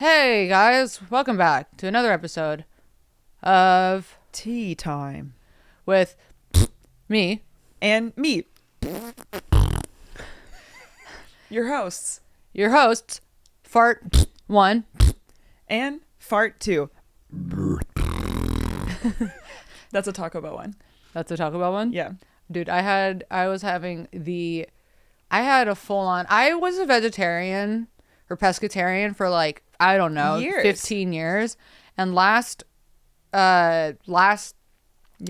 Hey guys, welcome back to another episode of Tea time. with me. And me. Your hosts. Your hosts, Fart 1 And Fart 2. That's a Taco Bell one. That's a Taco Bell one? Yeah. Dude, I had a full on, I was a vegetarian or pescatarian for like, I don't know, Years. 15 years. And last Year?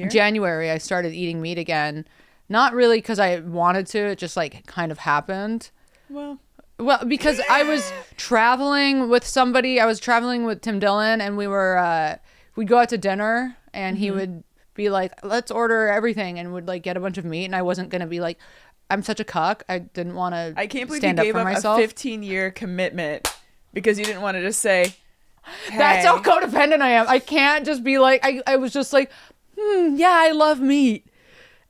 January, I started eating meat again. Not really because I wanted to, it just like kind of happened. Well, because I was traveling with somebody. I was traveling with Tim Dillon, and we'd go out to dinner, and he would be like, let's order everything, and would like get a bunch of meat. And I wasn't going to be like, I'm such a cuck. I didn't want to I can't believe stand you up gave for up myself. a 15-year commitment because you didn't want to just say, hey. That's how codependent I am. I can't just be like, I was just like, yeah, I love meat.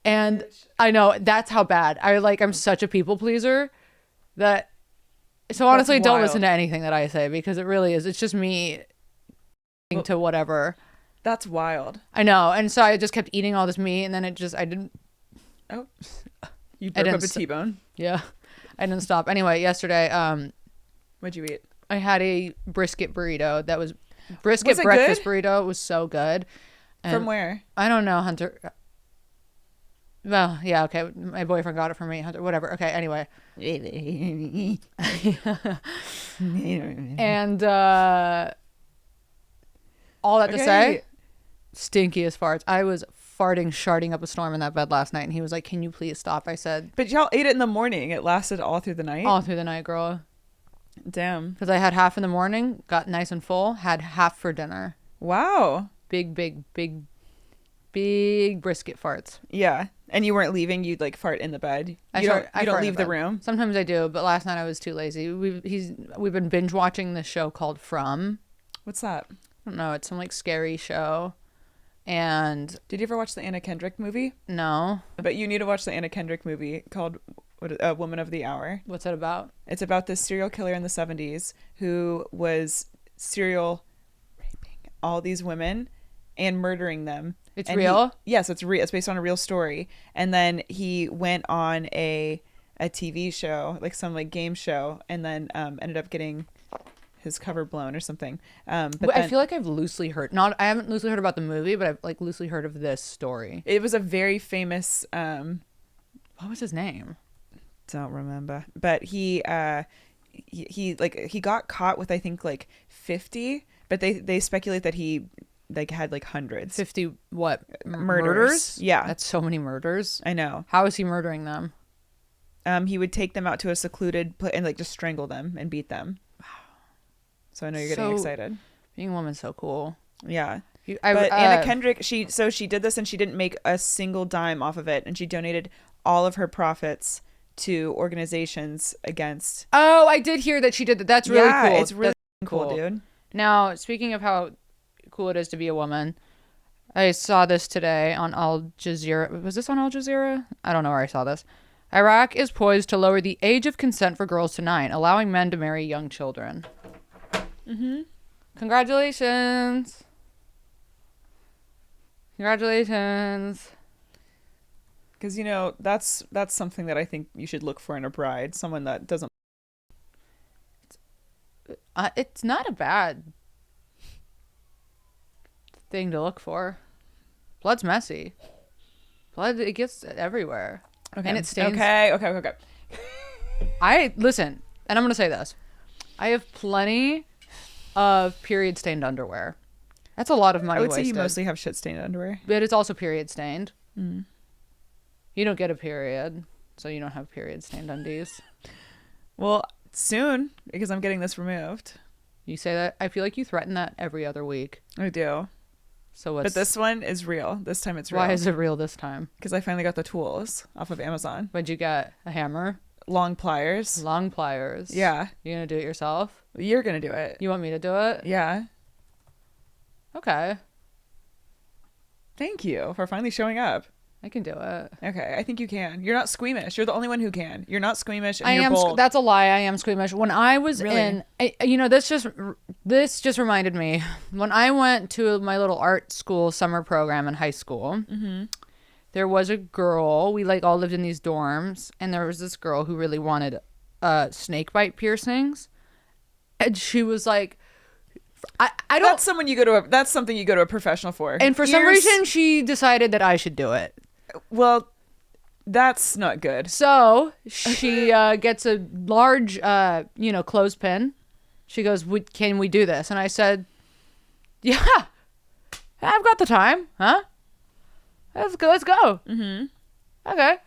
And I know that's how bad I'm such a people pleaser that, so honestly, That's don't wild. listen to anything that I say because it really is. It's just me to whatever. That's wild. I know. And so I just kept eating all this meat, and then I didn't, Oh. You broke up a T-bone. yeah, I didn't stop. Anyway, yesterday, What'd you eat? I had a brisket burrito that was brisket Was it breakfast good? burrito. It was so good. And From where? I don't know, Hunter. Well, yeah, okay. My boyfriend got it for me, Hunter. Whatever. Okay, anyway. And all that to say, stinky as farts. I was sharding up a storm in that bed last night, and he was like, "Can you please stop?" I said, But y'all ate it in the morning. It lasted all through the night? all through the night, girl. Damn. Because I had half in the morning, got nice and full, had half for dinner. Wow. Big brisket farts. Yeah. And you weren't leaving. You'd like fart in the bed. I You don't fart in leave the bed. room. Sometimes I do, but last night I was too lazy. We've been binge watching this show called From. What's that? I don't know. It's some like scary show. And Did you ever watch the Anna Kendrick movie? no, But you need to watch the Anna Kendrick movie called Woman of the Hour. what's it about? It's about this serial killer in the 70s who was serial raping all these women and murdering them. It's And real? Yes, it's real. It's based on a real story. And then he went on a TV show, like some like game show, and then ended up getting his cover blown or something. But I then, feel like I've loosely heard. I haven't loosely heard about the movie, but I've like loosely heard of this story. it was a very famous. What was his name? Don't remember, but he got caught with I think like 50, but they speculate that he like had like hundreds. 50 what? Murders. Yeah. That's so many murders. I know. How is he murdering them? He would take them out to a secluded place and like just strangle them and beat them. So I know you're getting excited. Being a woman's so cool. Yeah. But Anna Kendrick, she did this and she didn't make a single dime off of it, and she donated all of her profits to organizations against. Oh, I did hear that she did that. That's really cool. It's really cool, dude. Now, speaking of how cool it is to be a woman, I saw this today on Al Jazeera. Was this on Al Jazeera? I don't know where I saw this. Iraq is poised to lower the age of consent for girls to 9, allowing men to marry young children. Mm-hmm. Congratulations. Congratulations. Because, you know, that's something that I think you should look for in a bride. Someone that doesn't. It's not a bad thing to look for. Blood's messy. Blood, it gets everywhere. Okay. And it stains. Okay. Listen, and I'm going to say this. I have plenty of period stained underwear. That's a lot of money I would wasted. say you mostly have shit stained underwear. But it's also period stained. Mm. You don't get a period, so you don't have period stained undies. Well, soon, because I'm getting this removed. You say that? I feel like you threaten that every other week. I do. So what's... But this one is real. This time it's real. Why is it real this time? Because I finally got the tools off of Amazon. What'd you get? A hammer? Long pliers. Long pliers. Yeah. You gonna do it yourself? You're going to do it. You want me to do it? Yeah. Okay. Thank you for finally showing up. I can do it. Okay, I think you can. You're not squeamish. You're the only one who can. You're not squeamish, and I you're am. bold. That's a lie. I am squeamish. When I was Really? this just reminded me when I went to my little art school summer program in high school. Mm-hmm. There was a girl. We like all lived in these dorms, and there was this girl who really wanted snake bite piercings, and she was like, I don't. That's someone you go to. That's something you go to a professional for. And for some reason, she decided that I should do it. Well, that's not good. So she gets a large, clothespin. She goes, "Can we do this?" And I said, "Yeah, I've got the time, huh? Let's go. Let's go." Mm-hmm. Okay.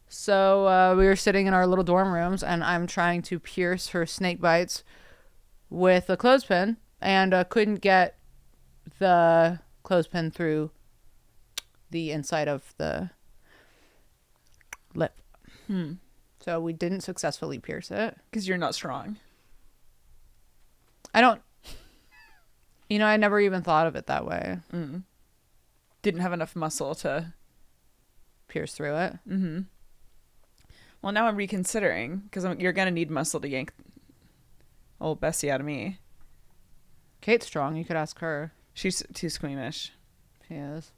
So we were sitting in our little dorm rooms, and I'm trying to pierce her snake bites with a clothespin, and couldn't get the clothespin through the inside of the lip. So we didn't successfully pierce it. Because you're not strong. I don't... I never even thought of it that way. Didn't have enough muscle to pierce through it. Mm-hmm. Well, now I'm reconsidering, because you're going to need muscle to yank old Bessie out of me. Kate's strong. You could ask her. She's too squeamish. She is.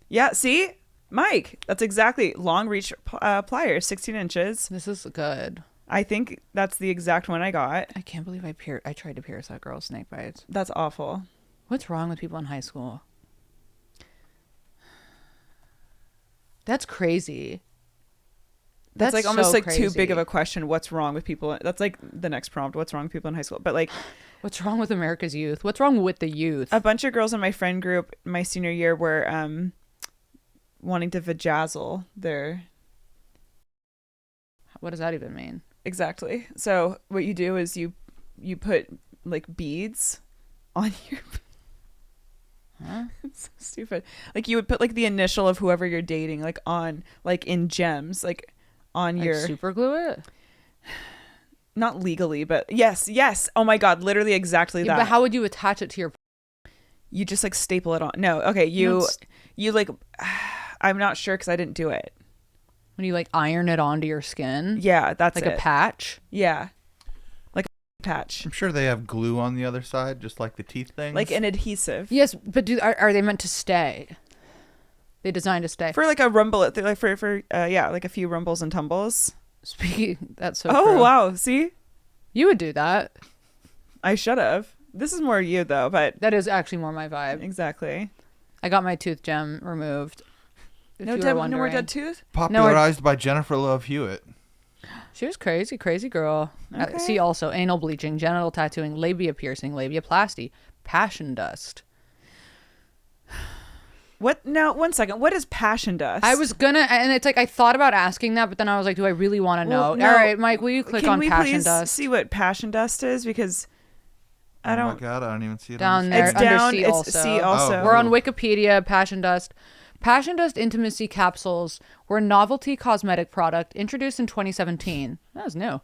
Yeah, see? Mike, that's exactly long reach pliers, 16 inches. This is good. I think that's the exact one I got. I can't believe I tried to pierce that girl's snake bites. That's awful. What's wrong with people in high school? That's crazy. That's like almost so like crazy. too big of a question. What's wrong with people? That's like the next prompt. What's wrong with people in high school? But like, what's wrong with America's youth? What's wrong with the youth? A bunch of girls in my friend group my senior year were wanting to vajazzle their... What does that even mean? Exactly. So what you do is you put like beads on your... Huh? It's so stupid. Like you would put like the initial of whoever you're dating like on like in gems like on Like your... super glue it? Not legally, but yes. Oh my God, literally exactly that. But how would you attach it to your... You just like staple it on. No, okay, you like... I'm not sure because I didn't do it. When you like iron it onto your skin? Yeah, that's like it. a patch? Yeah. Like a patch. I'm sure they have glue on the other side, just like the teeth things. Like an adhesive. Yes, but are they meant to stay? They designed to stay. For like a rumble, like for like a few rumbles and tumbles. Speaking, that's so Oh, true. wow. See? You would do that. I should have. This is more you though, but... That is actually more my vibe. Exactly. I got my tooth gem removed. No more dead tooth? Popularized by Jennifer Love Hewitt. She was crazy girl. Okay. See also anal bleaching, genital tattooing, labia piercing, labiaplasty, passion dust. What? Now, one second. What is passion dust? I was gonna, and it's like I thought about asking that, but then I was like, do I really want to know? Well, no. All right, Mike, will you click on passion Can we please dust? see what passion dust is? Because I don't... Oh my God, I don't even see it Down on there. It's Under down. C It's also. C also. Oh. We're on Wikipedia. Passion dust. Passion dust intimacy capsules were a novelty cosmetic product introduced in 2017. That was new.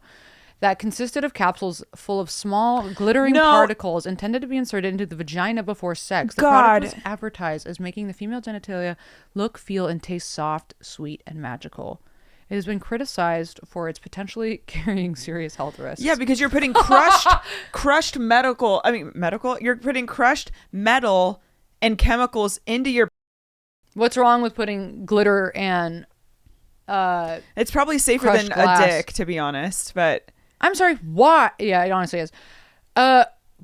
That consisted of capsules full of small glittering particles intended to be inserted into the vagina before sex. The product was advertised as making the female genitalia look, feel, and taste soft, sweet, and magical. It has been criticized for its potentially carrying serious health risks. Yeah, because you're putting crushed medical. You're putting crushed metal and chemicals into your... What's wrong with putting glitter and It's probably safer crushed than glass. a dick, to be honest, but... I'm sorry, why? Yeah, it honestly is.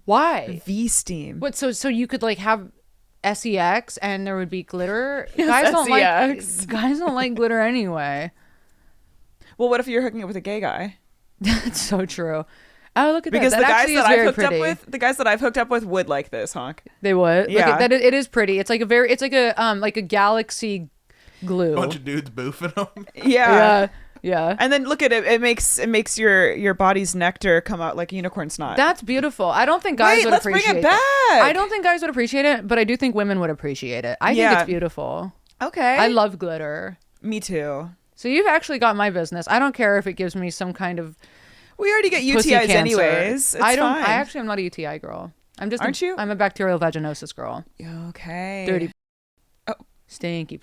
Why? V-steam. What, so you could like have sex and there would be glitter? Yes, sex. Guys don't like glitter anyway. Well, what if you're hooking up with a gay guy? That's so true. Oh, look at Because that. the That guys actually that is I've very hooked pretty. up with, the guys that I've hooked up with would like this, Honk. They would. Yeah. Look at that. It is pretty. It's like a galaxy glue. bunch of dudes boofing them. Yeah. Yeah. And then look at it. It makes your body's nectar come out like a unicorn snot. That's beautiful. I don't think guys would let's appreciate bring it back. I don't think guys would appreciate it, but I do think women would appreciate it. I think it's beautiful. Okay. I love glitter. Me too. So you've actually got my business. I don't care if it gives me some kind of We already get pussy UTIs cancer. anyways. It's I don't. fine. I actually am not a UTI girl. I'm just. Aren't you? I'm a bacterial vaginosis girl. Okay. Dirty. Oh. Stinky.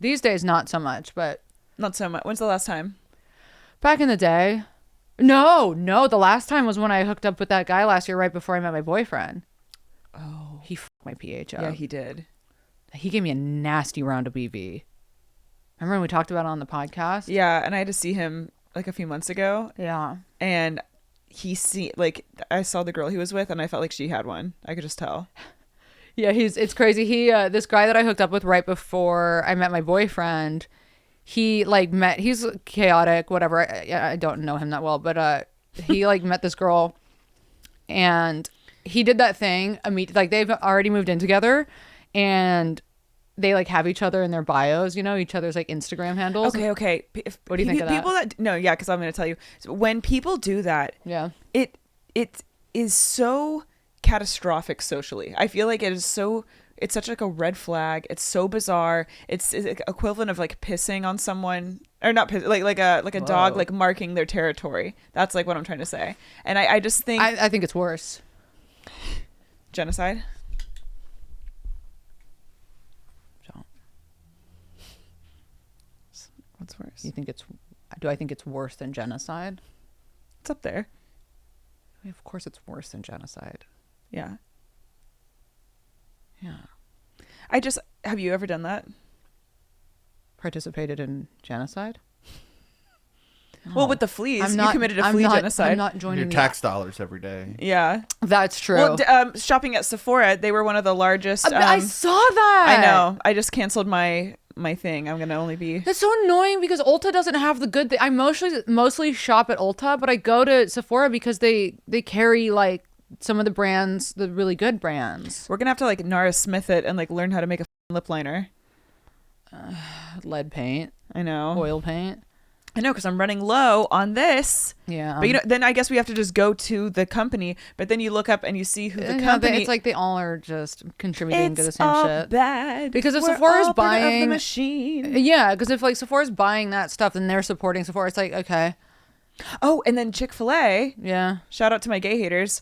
These days, not so much, but Not so much. When's the last time? back in the day. No, the last time was when I hooked up with that guy last year right before I met my boyfriend. Oh. He fucked my pH up. Yeah, he did. He gave me a nasty round of BV. Remember when we talked about it on the podcast? Yeah, and I had to see him like a few months ago, Yeah. and I saw the girl he was with, and I felt like she had one. I could just tell. Yeah, it's crazy. He this guy that I hooked up with right before I met my boyfriend, he's chaotic, whatever. I don't know him that well, but he like met this girl, and he did that thing. Like they've already moved in together, and they like have each other in their bios, each other's like Instagram handles. Okay. What do you think of that? People because I'm going to tell you, when people do that, Yeah. it is so catastrophic socially. I feel like it's such like a red flag. It's so bizarre. It's equivalent of like pissing on someone, or not piss, like a dog like marking their territory. That's like what I'm trying to say. And I just think I think it's worse. Genocide. What's worse? Do I think it's worse than genocide? It's up there. Of course it's worse than genocide. Yeah. Yeah. Have you ever done that? Participated in genocide? Well, with the fleas, you committed a flea genocide. I'm not joining Your tax dollars every day. Yeah. That's true. Well, shopping at Sephora, they were one of the largest. I saw that. I know. I just canceled my thing. I'm gonna only be. That's so annoying because Ulta doesn't have the good. I mostly shop at Ulta, but I go to Sephora because they carry like some of the brands, the really good brands. We're gonna have to like Nara Smith it and like learn how to make a lip liner. Lead paint. I know. Oil paint. I know, because I'm running low on this. Yeah. But then I guess we have to just go to the company. But then you look up and you see who the company. It's like they all are just contributing to the same all shit. Bad. Because if We're Sephora's all part of buying the machine. Yeah, because if like Sephora's buying that stuff, then they're supporting Sephora. It's like, okay. Oh, and then Chick-fil-A. Yeah. Shout out to my gay haters.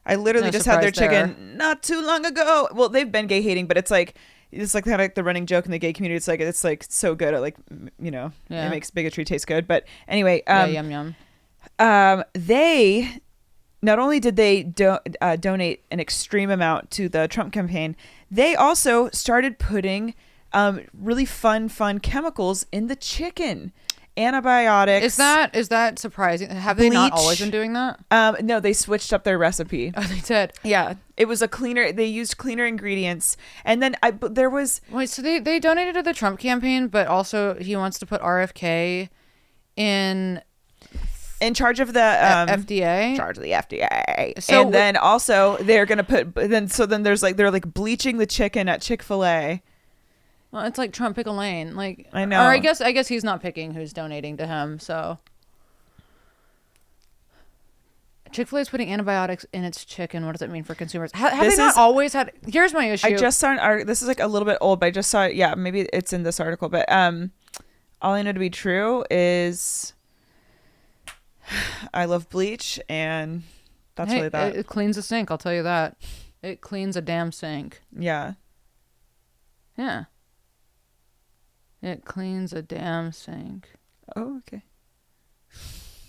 I literally No just had their surprise chicken not too long ago. Well, they've been gay hating, but it's like kind of like the running joke in the gay community. It's like so good at like it makes bigotry taste good. But anyway, Yum. They not only did they donate an extreme amount to the Trump campaign, they also started putting really fun chemicals in the chicken. Antibiotics. Is that surprising? Have they not Bleach. always been doing that? No, they switched up their recipe. Oh, they did. Yeah, it was a cleaner. They used cleaner ingredients, and then there was. Wait, so they donated to the Trump campaign, but also he wants to put RFK in charge of the FDA. Charge of the FDA. So and then also they're gonna put then there's like they're like bleaching the chicken at Chick-fil-A. Well, it's like Trump pick a lane. Like I know. Or I guess he's not picking who's donating to him. So Chick-fil-A is putting antibiotics in its chicken. What does it mean for consumers? Have they not always had? Here's my issue. I just saw this is like a little bit old, but I just saw it. Yeah, maybe it's in this article, but all I know to be true is I love bleach, and that's really that. It cleans a sink. I'll tell you that. It cleans a damn sink. Yeah. Yeah. It cleans a damn sink. Oh, okay.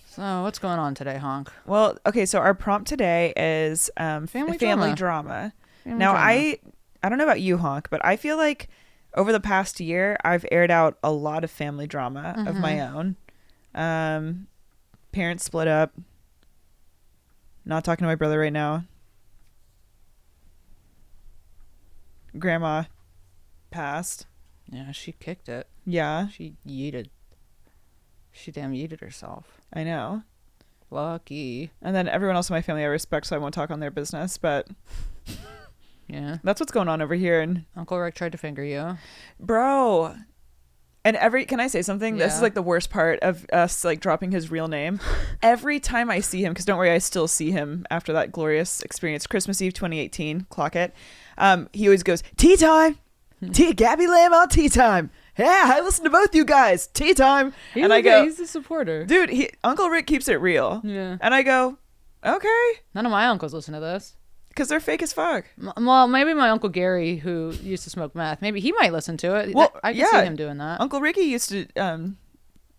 So what's going on today, Honk? Well, okay, so our prompt today is family drama. Now, I don't know about you, Honk, but I feel like over the past year, I've aired out a lot of family drama of my own. Parents split up. Not talking to my brother right now. Grandma passed. Yeah, she kicked it. Yeah. She yeeted. She damn yeeted herself. I know. Lucky. And then everyone else in my family I respect, so I won't talk on their business, but yeah, that's what's going on over here. And Uncle Rick tried to finger you. Bro. And can I say something? Yeah. This is like the worst part of us like dropping his real name. Every time I see him, because don't worry, I still see him after that glorious experience, Christmas Eve 2018, clock it. He always goes, tea time. Gabby Lamb on tea time. Yeah, I listen to both you guys. Tea time. He's a supporter. Dude, Uncle Rick keeps it real. Yeah. And I go, okay. None of my uncles listen to this. Because they're fake as fuck. Well, maybe my Uncle Gary, who used to smoke meth, maybe he might listen to it. Well, I can see him doing that. Uncle Ricky used to,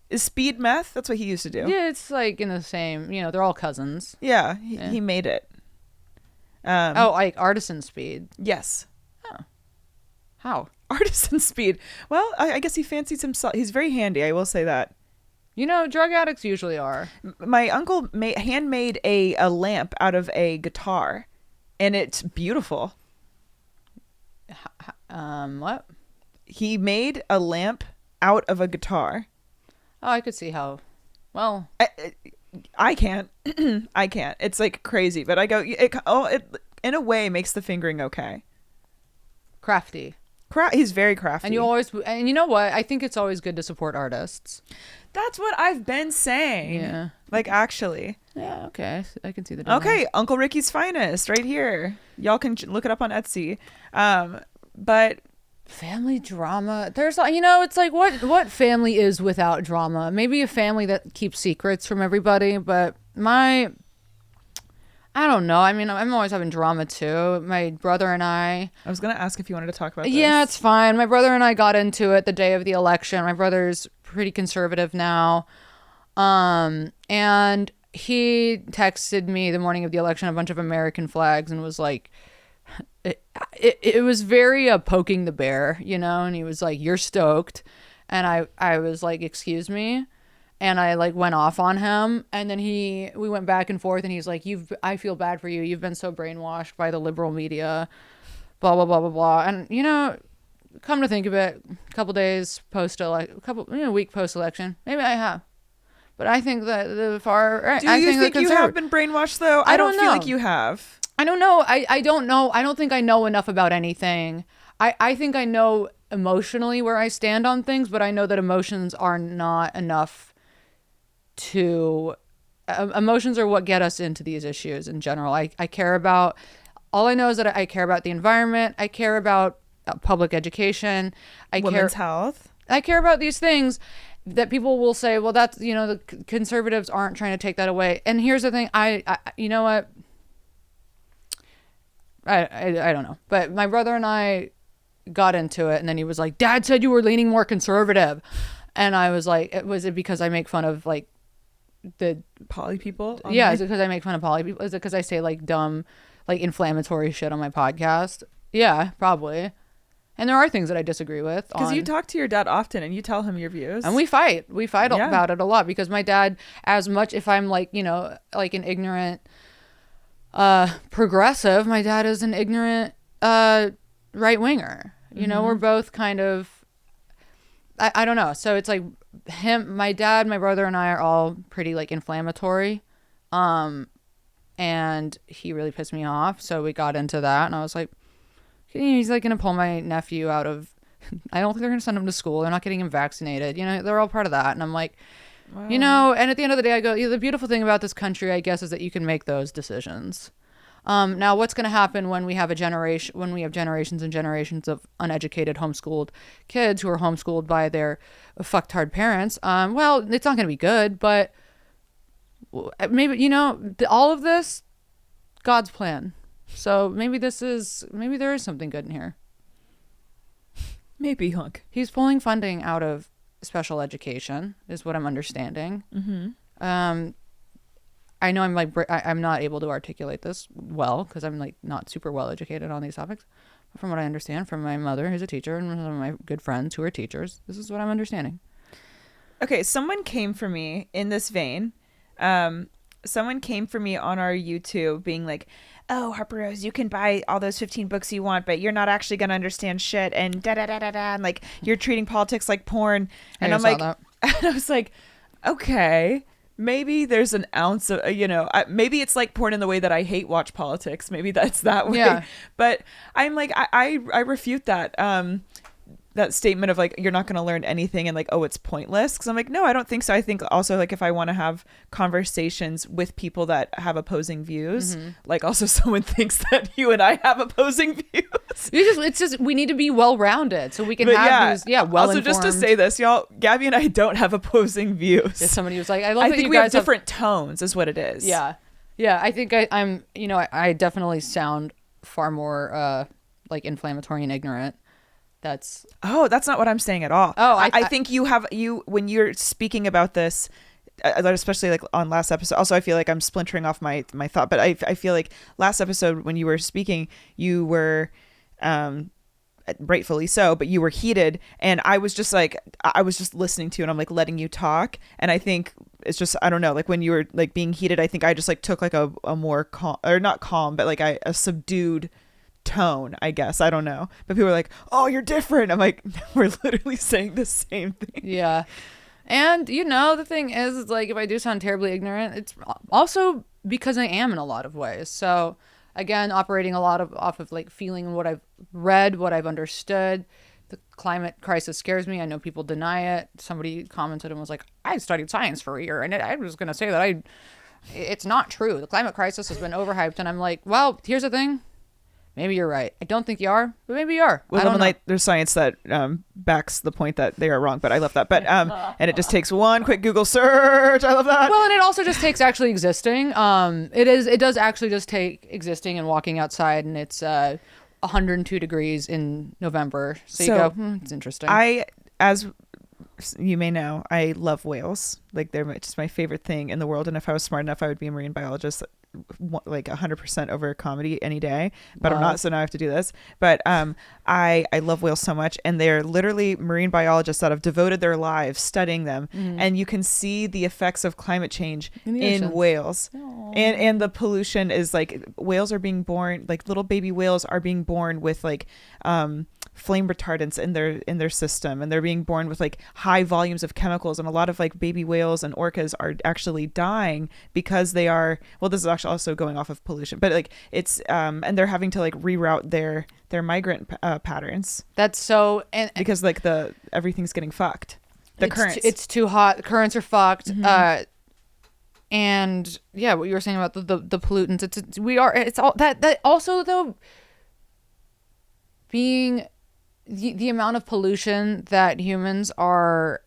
is speed meth? That's what he used to do. Yeah, it's like in the same, they're all cousins. Yeah, he made it. Like Artisan Speed. Yes. Oh. How? Artisan Speed. Well, I guess he fancies himself. He's very handy, I will say that. Drug addicts usually are. My uncle handmade a lamp out of a guitar, and it's beautiful. What? He made a lamp out of a guitar. Oh, I could see how. Well, I can't. I can't. It's like crazy, but I go. It in a way makes the fingering okay. Crafty. He's very crafty. And you know what? I think it's always good to support artists. That's what I've been saying. Yeah. Like, actually. Yeah, okay. I can see the difference. Okay, Uncle Ricky's Finest right here. Y'all can look it up on Etsy. But family drama. There's, it's like what family is without drama? Maybe a family that keeps secrets from everybody, but I don't know. I mean, I'm always having drama too. My brother and I was going to ask if you wanted to talk about this. Yeah, it's fine. My brother and I got into it the day of the election. My brother's pretty conservative now. And he texted me the morning of the election a bunch of American flags and was like, it was very poking the bear, and he was like, "You're stoked." And I was like, "Excuse me?" And I like went off on him, and then we went back and forth, and he's like, I feel bad for you. You've been so brainwashed by the liberal media, blah, blah, blah, blah, blah. And, come to think of it, a couple days week post-election, maybe I have. But I think that the far right. Do you think you have been brainwashed, though? I don't feel like you have. I don't know. I don't know. I don't think I know enough about anything. I think I know emotionally where I stand on things, but I know that emotions are not enough to emotions are what get us into these issues in general. I care about, all I know is that I care about the environment. I care about public education. Women's health. I care about these things that people will say, well, that's, the conservatives aren't trying to take that away. And here's the thing. I you know what? I don't know. But my brother and I got into it, and then he was like, Dad said you were leaning more conservative. And I was like, was it because I make fun of like the poly people? Yeah, is it because I make fun of poly people? Is it because I say like dumb, like inflammatory shit on my podcast? Yeah, probably. And there are things that I disagree with. Because you talk to your dad often and you tell him your views. And we fight. About it a lot, because my dad, as much if I'm like, like an ignorant progressive, my dad is an ignorant right winger. We're both kind of, I don't know. So it's like my dad, my brother, and I are all pretty like inflammatory. And he really pissed me off. So we got into that, and I was like, he's like going to pull my nephew out of, I don't think they're going to send him to school. They're not getting him vaccinated. They're all part of that. And I'm like, wow. And at the end of the day, I go, the beautiful thing about this country, I guess, is that you can make those decisions. Now, what's going to happen when we have generations and generations of uneducated homeschooled kids who are homeschooled by their fucktard parents? Well, it's not going to be good, but maybe, all of this, God's plan. So maybe there is something good in here. Maybe, Hunk. He's pulling funding out of special education, is what I'm understanding. Mm-hmm. I know I'm not able to articulate this well because I'm like not super well educated on these topics. But from what I understand from my mother, who's a teacher, and some of my good friends who are teachers, this is what I'm understanding. Okay, someone came for me in this vein. Someone came for me on our YouTube being like, oh, Harper-Rose, you can buy all those 15 books you want, but you're not actually going to understand shit, and da-da-da-da-da, and like you're treating politics like porn. And I'm like, and I was like, okay, maybe there's an ounce of, maybe it's like porn in the way that I hate watch politics. Maybe that's that way. Yeah. But I'm like, I refute that. That statement of like, you're not going to learn anything and like, oh, it's pointless. Because I'm like, no, I don't think so. I think also like if I want to have conversations with people that have opposing views, mm-hmm. like also someone thinks that you and I have opposing views. It's just we need to be well-rounded so we can have these well-informed. Also, just to say this, y'all, Gabby and I don't have opposing views. Just somebody was like, I think we have different tones is what it is. Yeah. Yeah, I think I'm, I definitely sound far more like inflammatory and ignorant. That's not what I'm saying at all. Oh, I think you when you're speaking about this, especially like on last episode. Also, I feel like I'm splintering off my thought, but I feel like last episode when you were speaking, you were rightfully so, but you were heated, and I was just listening to you, and I'm like letting you talk, and I think it's just, I don't know, like when you were like being heated, I think I just like took like a more calm, or not calm, but like a subdued tone, I guess. I don't know, but people are like, oh, you're different. I'm like, we're literally saying the same thing. Yeah. And the thing is like, if I do sound terribly ignorant, it's also because I am in a lot of ways. So again, operating off of like feeling what I've read, what I've understood. The climate crisis scares me. I know people deny it. Somebody commented and was like, I studied science for a year, and I was going to say that it's not true. The climate crisis has been overhyped. And I'm like, well, here's the thing. Maybe you're right. I don't think you are, but maybe you are. Well, I don't know. there's science that backs the point that they are wrong, but I love that. But and it just takes one quick Google search. I love that. Well, and it also just takes actually existing. It does actually just take existing and walking outside, and it's 102 degrees in November. So you go, it's interesting. As you may know, I love whales. Like, they're just my favorite thing in the world. And if I was smart enough, I would be a marine biologist, like 100% over comedy any day, but wow. I'm not, so now I have to do this. But I love whales so much, and they're literally marine biologists that have devoted their lives studying them, and you can see the effects of climate change in whales. And the pollution is like, whales are being born, like little baby whales are being born with like flame retardants in their system, and they're being born with like high volumes of chemicals, and a lot of like baby whales and orcas are actually dying because they are, well, this is actually also going off of pollution, but like it's and they're having to like reroute their migrant patterns. That's so, and because like everything's getting fucked. Currents, it's too hot. The currents are fucked. And yeah, what you were saying about the pollutants, it's all that also though, being the amount of pollution that humans are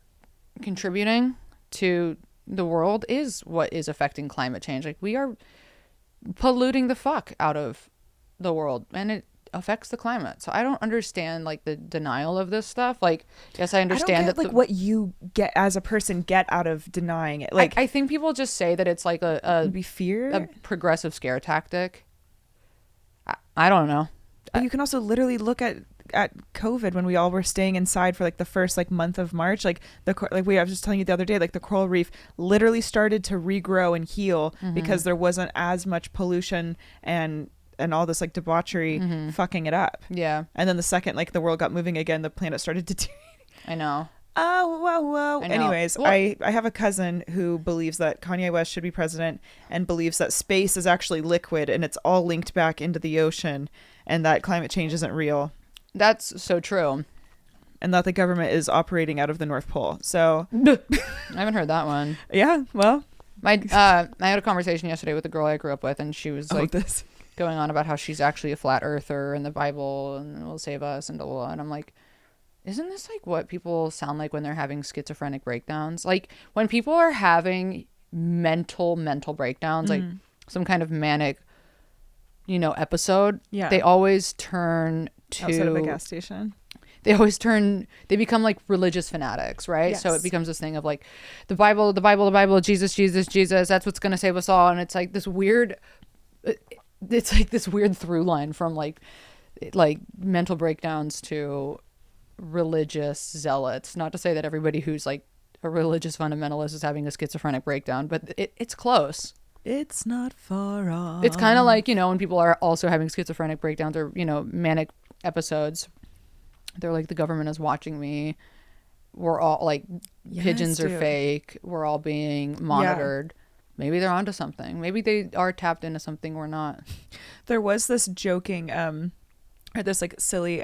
contributing to the world is what is affecting climate change. Like, we are polluting the fuck out of the world, and it affects the climate. So I don't understand like the denial of this stuff. Like, yes, I understand that what you get as a person get out of denying it. Like, I think people just say that it's like a fear, a progressive scare tactic. I don't know. But you can also literally look at COVID, when we all were staying inside for like the first like month of March, like I was just telling you the other day, like the coral reef literally started to regrow and heal because there wasn't as much pollution and all this like debauchery fucking it up. Yeah. And then the second like the world got moving again, the planet started deteriorating. I know. Oh, whoa. Anyways, well, I have a cousin who believes that Kanye West should be president, and believes that space is actually liquid and it's all linked back into the ocean, and that climate change isn't real. That's so true. And that the government is operating out of the North Pole. So I haven't heard that one. Yeah, well, I had a conversation yesterday with a girl I grew up with, and she was like going on about how she's actually a flat earther and the Bible and will save us and blah, blah, blah. And I'm like, isn't this like what people sound like when they're having schizophrenic breakdowns? Like, when people are having mental breakdowns, like some kind of manic, episode, they always turn to outside of a gas station. They become like religious fanatics, right? Yes. So it becomes this thing of like the Bible, Jesus, that's what's going to save us all. And it's like this weird through line from like mental breakdowns to religious zealots. Not to say that everybody who's like a religious fundamentalist is having a schizophrenic breakdown, but it's close. It's not far off. It's kind of like, when people are also having schizophrenic breakdowns or, manic episodes, they're like, the government is watching me. We're all like, pigeons are fake. We're all being monitored. Yeah. Maybe they're onto something. Maybe they are tapped into something we're not. There was this joking, or this like silly,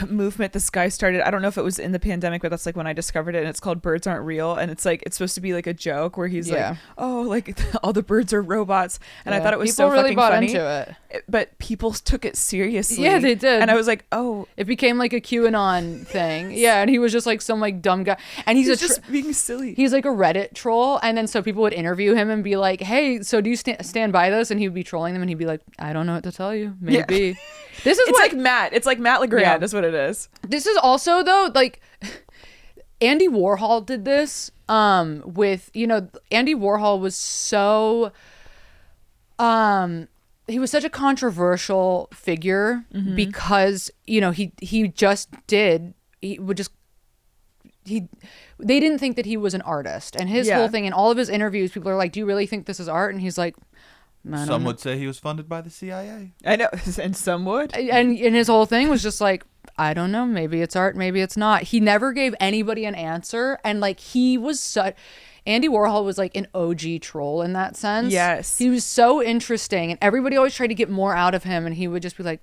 movement this guy started. I don't know if it was in the pandemic, but that's like when I discovered it, and it's called Birds Aren't Real, and it's like, it's supposed to be like a joke where he's like, oh, like all the birds are robots, and I thought it was people so really fucking bought funny. into it. but people took it seriously. Yeah, they did. And I was like, oh, It became like a QAnon thing. Yeah, and he was just like some like dumb guy. And he's just being silly. He's like a Reddit troll, and then so people would interview him and be like, "Hey, so do you stand by this?" And he would be trolling them, and he'd be like, "I don't know what to tell you. Maybe." Yeah. This is It's like Matt. It's like Matt LeGrand. Yeah. That's what it is. This is also though like Andy Warhol did this with, you know, Andy Warhol was so he was such a controversial figure because, you know, they didn't think that he was an artist, and his whole thing in all of his interviews, people are like, "Do you really think this is art?" And he's like, Some would say he was funded by the CIA. I know, and some would. And his whole thing was just like, I don't know, maybe it's art, maybe it's not. He never gave anybody an answer, and like Andy Warhol was like an OG troll in that sense. Yes. He was so interesting, and everybody always tried to get more out of him, and he would just be like,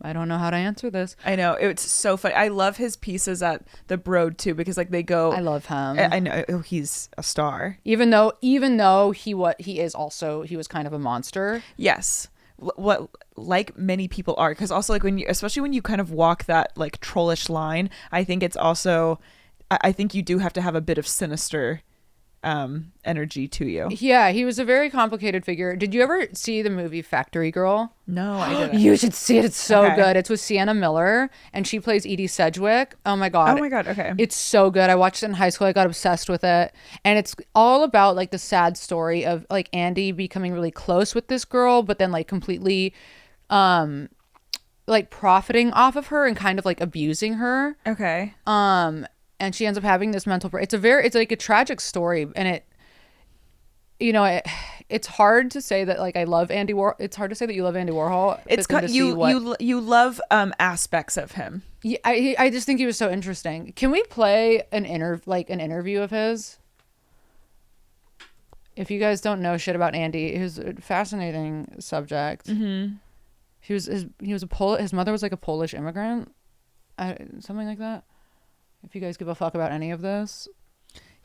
I don't know how to answer this. I know, it's so funny. I love his pieces at the Broad too, because like they go. I love him. I know he's a star. Even though he was kind of a monster. Yes. What like many people are, because also like especially when you kind of walk that like trollish line, I think it's also, I think you do have to have a bit of sinister energy to you. Yeah, he was a very complicated figure. Did you ever see the movie Factory Girl? No, I didn't. You should see it. It's so Okay. good. It's with Sienna Miller, and she plays Edie Sedgwick. Oh my god. Okay. It's so good. I watched it in high school. I got obsessed with it. And it's all about like the sad story of like Andy becoming really close with this girl, but then like completely like profiting off of her and kind of like abusing her. Okay. And she ends up having this mental it's like a tragic story, and it, you know, it's hard to say that like I love Andy Warhol. It's hard to say that you love Andy Warhol. It's you love aspects of him. Yeah, I just think he was so interesting. Can we play an interview of his? If you guys don't know shit about Andy, he was a fascinating subject. Mm-hmm. His mother was like a Polish immigrant, something like that. If you guys give a fuck about any of this.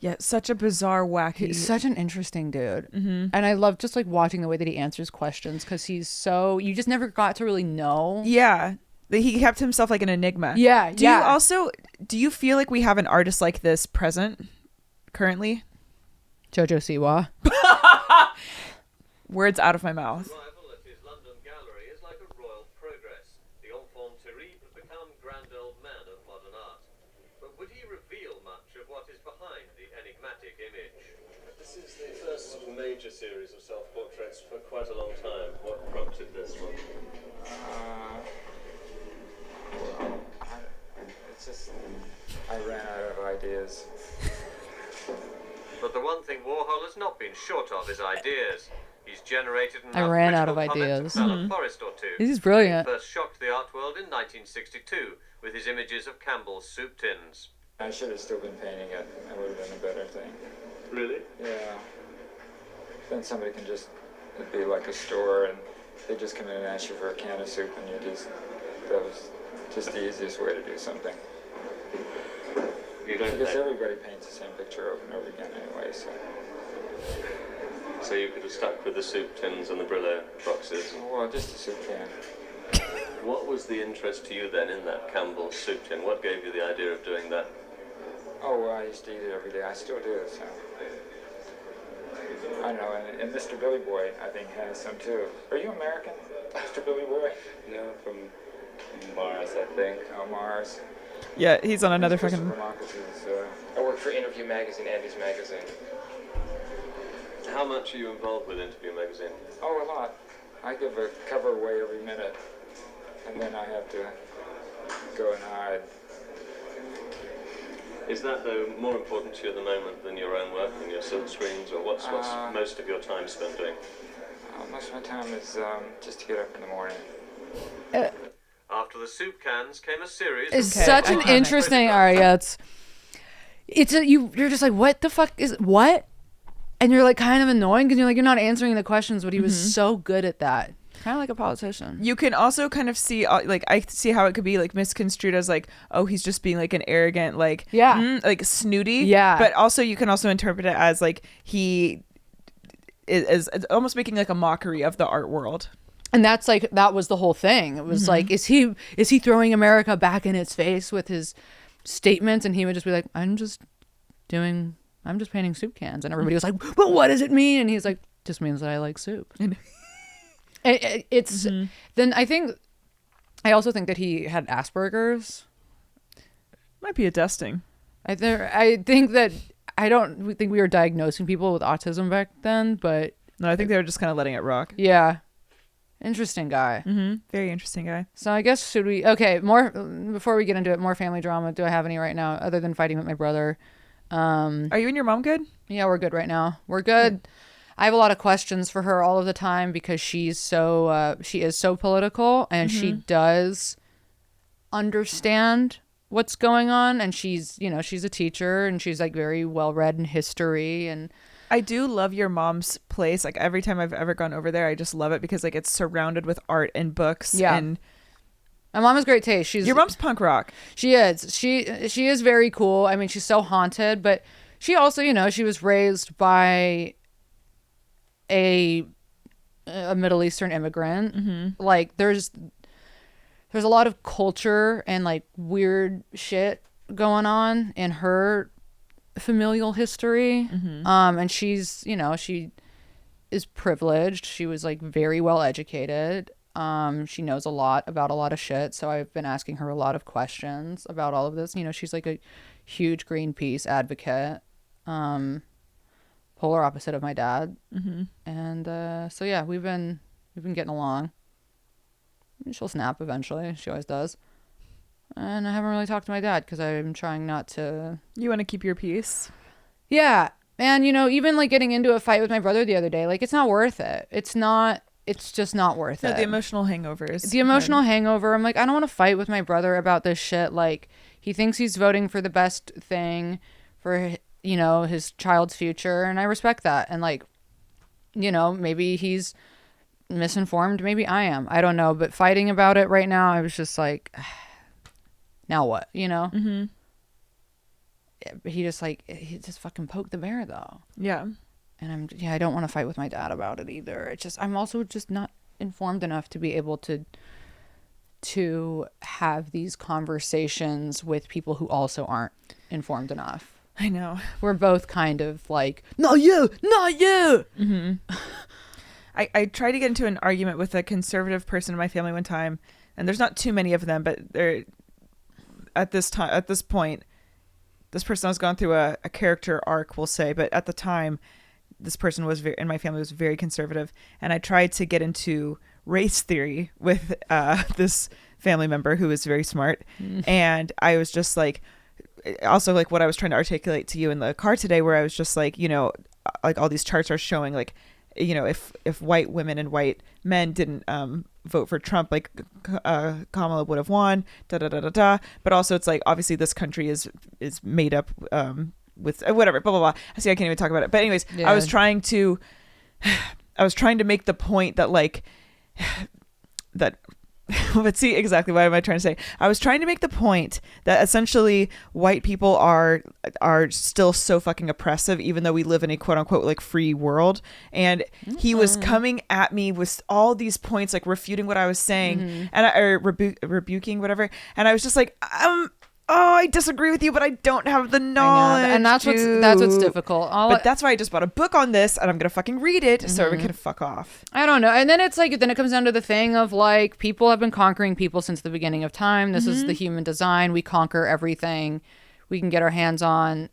Yeah, such a bizarre, wacky. He's such an interesting dude. Mm-hmm. And I love just like watching the way that he answers questions, because you just never got to really know. Yeah. He kept himself like an enigma. Yeah. Do you feel like we have an artist like this present currently? Jojo Siwa. Words out of my mouth. Arrival at his London gallery is like a royal progress. The enfant terrible has become grand old man of modern art. But would he reveal much of what is behind the enigmatic image? This is the first major series of self-portraits for quite a long time. What prompted this one? It's just, I ran out of ideas. But the one thing Warhol has not been short of is ideas. He's generated I ran out of critical comment ideas. to Alan Forrest or two. He's brilliant. He first shocked the art world in 1962 with his images of Campbell's soup tins. I should have still been painting it. That would have been a better thing. Really? Yeah. Then somebody can just, it'd be like a store and they just come in and ask you for a can of soup and that was just the easiest way to do something. You don't Because think? everybody paints the same picture over and over again anyway, so. So you could have stuck with the soup tins and the Brillo boxes. Well, just a soup can. What was the interest to you then in that Campbell's soup tin? What gave you the idea of doing that? Oh, well, I used to eat it every day. I still do, so. I don't know, and Mr. Billy Boy, I think, has some too. Are you American, Mr. Billy Boy? No, from Mars, I think. Oh, Mars. Yeah, he's on another fucking. I work for Interview Magazine, Andy's magazine. How much are you involved with Interview Magazine? Oh, a lot. I give a cover away every minute, and then I have to go and hide. Is that, though, more important to you at the moment than your own work and your silk screens, or what's most of your time spent doing? Most of my time is just to get up in the morning. After the soup cans came a series It's of such an iconic. interesting area. You're just like, what the fuck is what? And you're like kind of annoying because you're not answering the questions, but he was so good at that. Kind of like a politician. You can also kind of see, like, I see how it could be like misconstrued as like, oh, he's just being like an arrogant, like, like snooty. Yeah. But also, you can also interpret it as like he is almost making like a mockery of the art world. And that's like, that was the whole thing. It was like, is he throwing America back in its face with his statements? And he would just be like, I'm just painting soup cans. And everybody was like, but what does it mean? And he's like, just means that I like soup. And it's then I also think that he had Asperger's. Might be a dusting. I think that I don't think we were diagnosing people with autism back then, but No, I think they were just kind of letting it rock. yeah. Interesting guy. Very interesting guy. So I guess more before we get into it, more family drama. Do I have any right now other than fighting with my brother? Are you and your mom good? Yeah, we're good right now. We're good. I have a lot of questions for her all of the time because she is so political and she does understand what's going on, and she's a teacher and she's like very well read in history. And I do love your mom's place. Like every time I've ever gone over there, I just love it because like it's surrounded with art and books. Yeah. And my mom has great taste. your mom's punk rock. She is. She is very cool. I mean, she's so haunted, but she also, she was raised by a Middle Eastern immigrant. Like there's a lot of culture and like weird shit going on in her familial history. And she's, she is privileged. She was like very well educated. She knows a lot about a lot of shit. So I've been asking her a lot of questions about all of this. She's like a huge Greenpeace advocate. Polar opposite of my dad. And so yeah, we've been getting along. She'll snap eventually. She always does. And I haven't really talked to my dad because I'm trying not to. You want to keep your peace? Yeah. And even like getting into a fight with my brother the other day, like it's not worth it. It's just not worth it. The emotional hangovers. The emotional hangover. I'm like, I don't want to fight with my brother about this shit. Like he thinks he's voting for the best thing for, his child's future. And I respect that. And like, maybe he's misinformed. Maybe I am. I don't know. But fighting about it right now, I was just like, now what? He just fucking poked the bear though. Yeah. And I don't want to fight with my dad about it either. It's just, I'm also just not informed enough to be able to have these conversations with people who also aren't informed enough. I know. We're both kind of like, not you. I tried to get into an argument with a conservative person in my family one time, and there's not too many of them, but they're at this point, this person has gone through a character arc, we'll say, but at the time, this person in my family was very conservative, and I tried to get into race theory with this family member who was very smart, and I was just like, also like what I was trying to articulate to you in the car today, where I was just like, like all these charts are showing like, if white women and white men didn't vote for Trump, like Kamala would have won, But also it's like, obviously this country is made up with whatever, blah, blah, blah. See, I can't even talk about it. But anyways, yeah. I was trying to make the point that like, that, but see, exactly, what am I trying to say? I was trying to make the point that essentially white people are still so fucking oppressive, even though we live in a quote unquote like free world. And he was coming at me with all these points, like refuting what I was saying, and rebuking whatever. And I was just like, I disagree with you, but I don't have the knowledge. And that's what's difficult. That's why I just bought a book on this, and I'm gonna fucking read it so we can fuck off. I don't know. And then it's like, then it comes down to the thing of like, people have been conquering people since the beginning of time. This is the human design. We conquer everything we can get our hands on.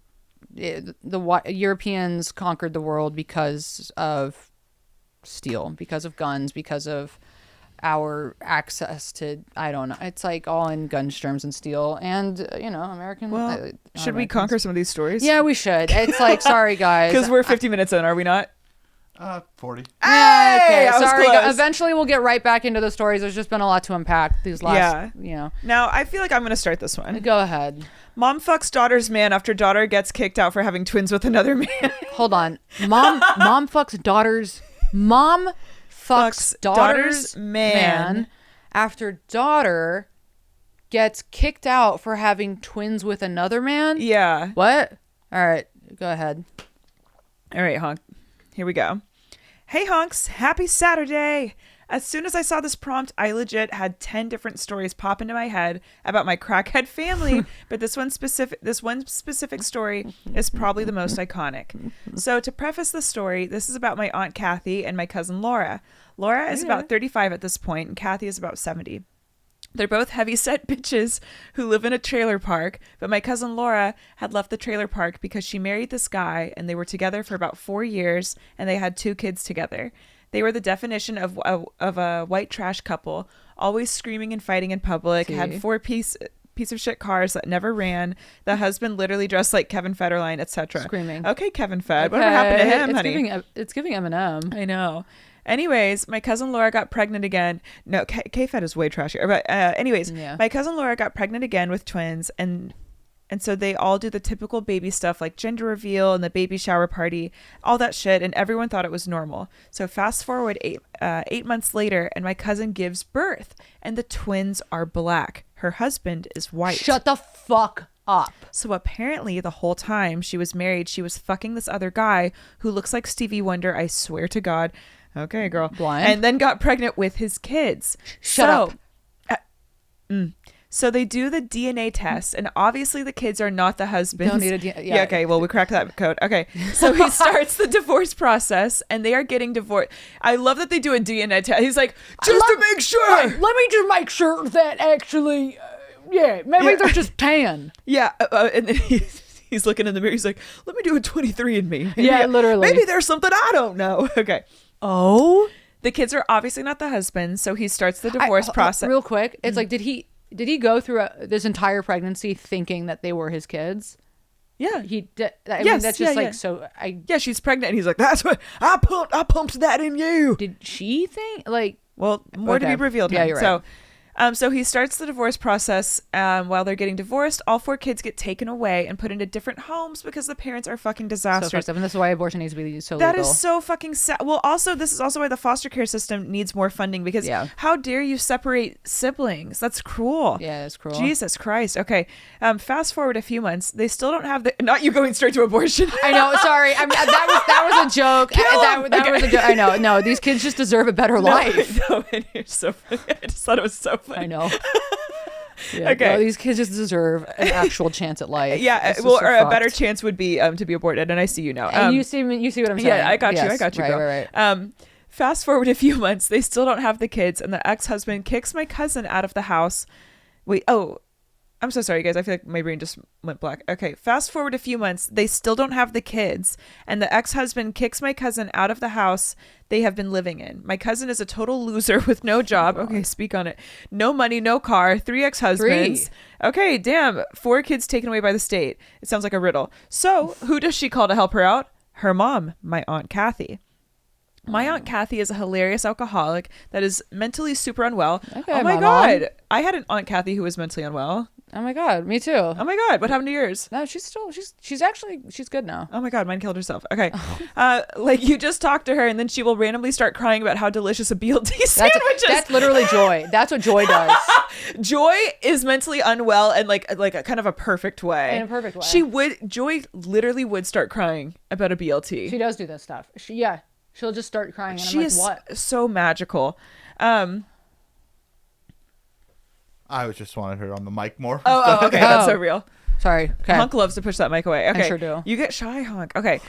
The Europeans conquered the world because of steel, because of guns, because of our access to, I don't know, it's like all in guns, germs, and steel, and American. Well, should we conquer some of these stories? Yeah, we should. It's like, sorry guys, because we're 50 minutes in, are we not? 40. Yeah, okay. Sorry. Close. Eventually, we'll get right back into the stories. There's just been a lot to unpack these last. Now I feel like I'm gonna start this one. Go ahead. Mom fucks daughter's man after daughter gets kicked out for having twins with another man. Hold on. Mom fucks daughter's. Mom fucks daughter's man after daughter gets kicked out for having twins with another man? Yeah. What? All right, go ahead. All right, Honk. Here we go. Hey, Honks. Happy Saturday. As soon as I saw this prompt, I legit had 10 different stories pop into my head about my crackhead family, but this one specific story is probably the most iconic. So to preface the story, this is about my Aunt Cathy and my cousin Laura. Laura is about 35 at this point, and Cathy is about 70. They're both heavy-set bitches who live in a trailer park, but my cousin Laura had left the trailer park because she married this guy, and they were together for about 4 years, and they had 2 kids together. They were the definition of a white trash couple, always screaming and fighting in public, had 4 piece of shit cars that never ran. The husband literally dressed like Kevin Federline, etc. Screaming. Okay, Kevin Fed. Whatever happened to him, honey? It's giving Eminem. I know. Anyways, my cousin Laura got pregnant again. No, K-Fed is way trashier. But my cousin Laura got pregnant again with twins, and so they all do the typical baby stuff like gender reveal and the baby shower party, all that shit, and everyone thought it was normal. So fast forward 8 months later, and my cousin gives birth, and the twins are black. Her husband is white. Shut the fuck up. So apparently the whole time she was married, she was fucking this other guy who looks like Stevie Wonder, I swear to God. Okay, girl. Blind. And then got pregnant with his kids. Shut up. So they do the DNA test, and obviously the kids are not the husband's. Don't need a DNA. Yeah, okay. Well, we cracked that code. Okay. So he starts the divorce process, and they are getting divorced. I love that they do a DNA test. He's like, just to make sure. Let me just make sure that actually, maybe they're just tan. Yeah. And then he's looking in the mirror. He's like, let me do a 23andMe. Yeah, literally. Maybe there's something I don't know. Okay. Oh. The kids are obviously not the husband, so he starts the divorce process. Real quick, it's like, did he go through this entire pregnancy thinking that they were his kids? Yeah, he did. I mean, that's just like so. Yeah, she's pregnant, and he's like, "That's what I pumped that in you." Did she think like? Well, more to be revealed. Yeah, you're right. So he starts the divorce process. While they're getting divorced, all 4 kids get taken away and put into different homes because the parents are fucking disastrous. So fucked up, and this is why abortion needs to be so that legal. Is so fucking sad. Well, also, this is also why the foster care system needs more funding because how dare you separate siblings? That's cruel. Yeah, it's cruel. Jesus Christ. Okay. Fast forward a few months. They still don't have the. Not you going straight to abortion. I know. Sorry. I mean, that was a joke. That was a joke. I know. No, these kids just deserve a better life. No, and you're so funny. I just thought it was so funny. I know. Yeah, okay. No, these kids just deserve an actual chance at life. Yeah, well, or a better chance would be to be aborted. And I see you now. And you see what I'm saying. Yeah, I got you. I got you. Right. Fast forward a few months, they still don't have the kids, and the ex-husband kicks my cousin out of the house. Wait, I'm so sorry, guys. I feel like my brain just went black. Okay, fast forward a few months, they still don't have the kids, and the ex-husband kicks my cousin out of the house they have been living in. My cousin is a total loser with no job. Okay, speak on it. No money, no car, 3 ex-husbands. 3. Okay, damn. 4 kids taken away by the state. It sounds like a riddle. So, who does she call to help her out? Her mom, my Aunt Cathy. My Aunt Cathy is a hilarious alcoholic that is mentally super unwell. Okay, oh my God. I had an Aunt Cathy who was mentally unwell. Oh my God, me too. Oh my God, what happened to yours? No, she's good now. Oh my God, mine killed herself. Okay. Like you just talk to her and then she will randomly start crying about how delicious a BLT sandwich is. That's literally Joy. That's what Joy does. Joy is mentally unwell and like a kind of a perfect way. In a perfect way. Joy literally would start crying about a BLT. She does do this stuff. She'll just start crying and I'm like, what? So magical. I just wanted her on the mic more. Oh, okay. That's so real. Sorry. Okay. Honk loves to push that mic away. Okay. I sure do. You get shy, Honk. Okay.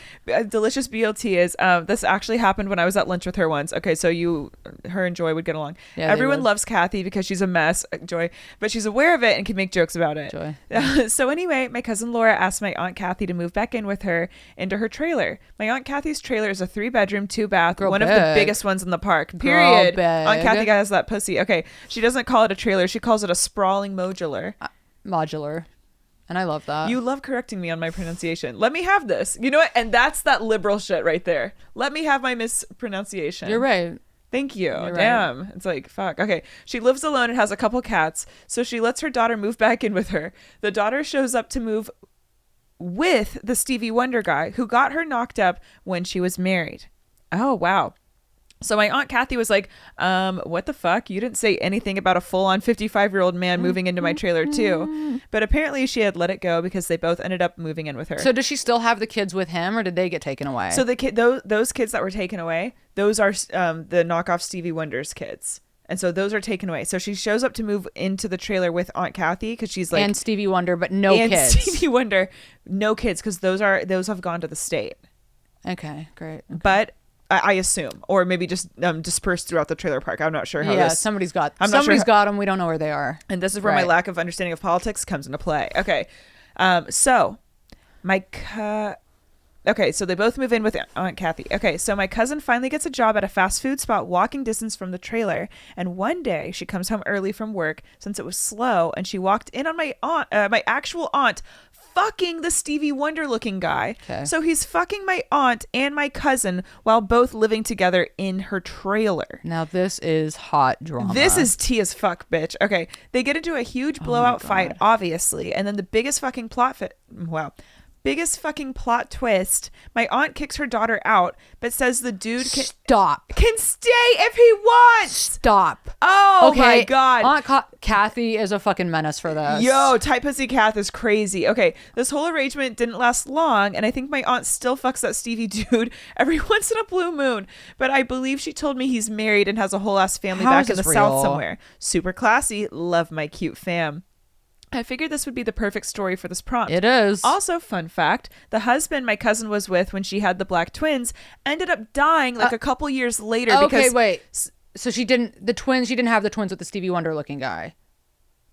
Delicious BLT is, this actually happened when I was at lunch with her once. Okay. So her and Joy would get along. Yeah, everyone loves Cathy because she's a mess, Joy, but she's aware of it and can make jokes about it. Joy. So anyway, my cousin Laura asked my Aunt Cathy to move back in with her into her trailer. My Aunt Cathy's trailer is a 3-bedroom, 2-bath, one of the biggest ones in the park. Period. Aunt Cathy has that pussy. Okay. She doesn't call it a trailer. She calls it a sprawling modular. Modular. And I love that. You love correcting me on my pronunciation. Let me have this. You know what? And that's that liberal shit right there. Let me have my mispronunciation. You're right. Thank you. You're Damn. Right. It's like, fuck. Okay. She lives alone and has a couple cats. So she lets her daughter move back in with her. The daughter shows up to move with the Stevie Wonder guy who got her knocked up when she was married. Oh, wow. So my Aunt Cathy was like, what the fuck? You didn't say anything about a full-on 55-year-old man moving into my trailer too. But apparently she had let it go because they both ended up moving in with her. So does she still have the kids with him, or did they get taken away? So those kids that were taken away, those are the knockoff Stevie Wonder's kids. And so those are taken away. So she shows up to move into the trailer with Aunt Cathy because she's like... And Stevie Wonder, but no kids. And Stevie Wonder, no kids, because those have gone to the state. Okay, great. Okay. But... I assume, or maybe just dispersed throughout the trailer park. I'm not sure how. Yeah, this, somebody's got them. We don't know where they are. And this is where my lack of understanding of politics comes into play. Okay, so so they both move in with Aunt Cathy. Okay, so my cousin finally gets a job at a fast food spot walking distance from the trailer. And one day she comes home early from work since it was slow, and she walked in on my actual aunt fucking the Stevie Wonder looking guy. Okay. So he's fucking my aunt and my cousin while both living together in her trailer. Now this is hot drama. This is tea as fuck, bitch. Okay. They get into a huge blowout fight, obviously. And then the biggest fucking biggest fucking plot twist. My aunt kicks her daughter out, but says the dude can stay if he wants. Stop. Oh okay. My God. Aunt Cathy is a fucking menace for this. Yo, Tight Pussy Cath is crazy. Okay, this whole arrangement didn't last long, and I think my aunt still fucks that Stevie dude every once in a blue moon. But I believe she told me he's married and has a whole ass family back in the South somewhere. Super classy. Love my cute fam. I figured this would be the perfect story for this prompt. It is. Also, fun fact, the husband my cousin was with when she had the black twins ended up dying like a couple years later. Okay, wait. So she didn't have the twins with the Stevie Wonder looking guy.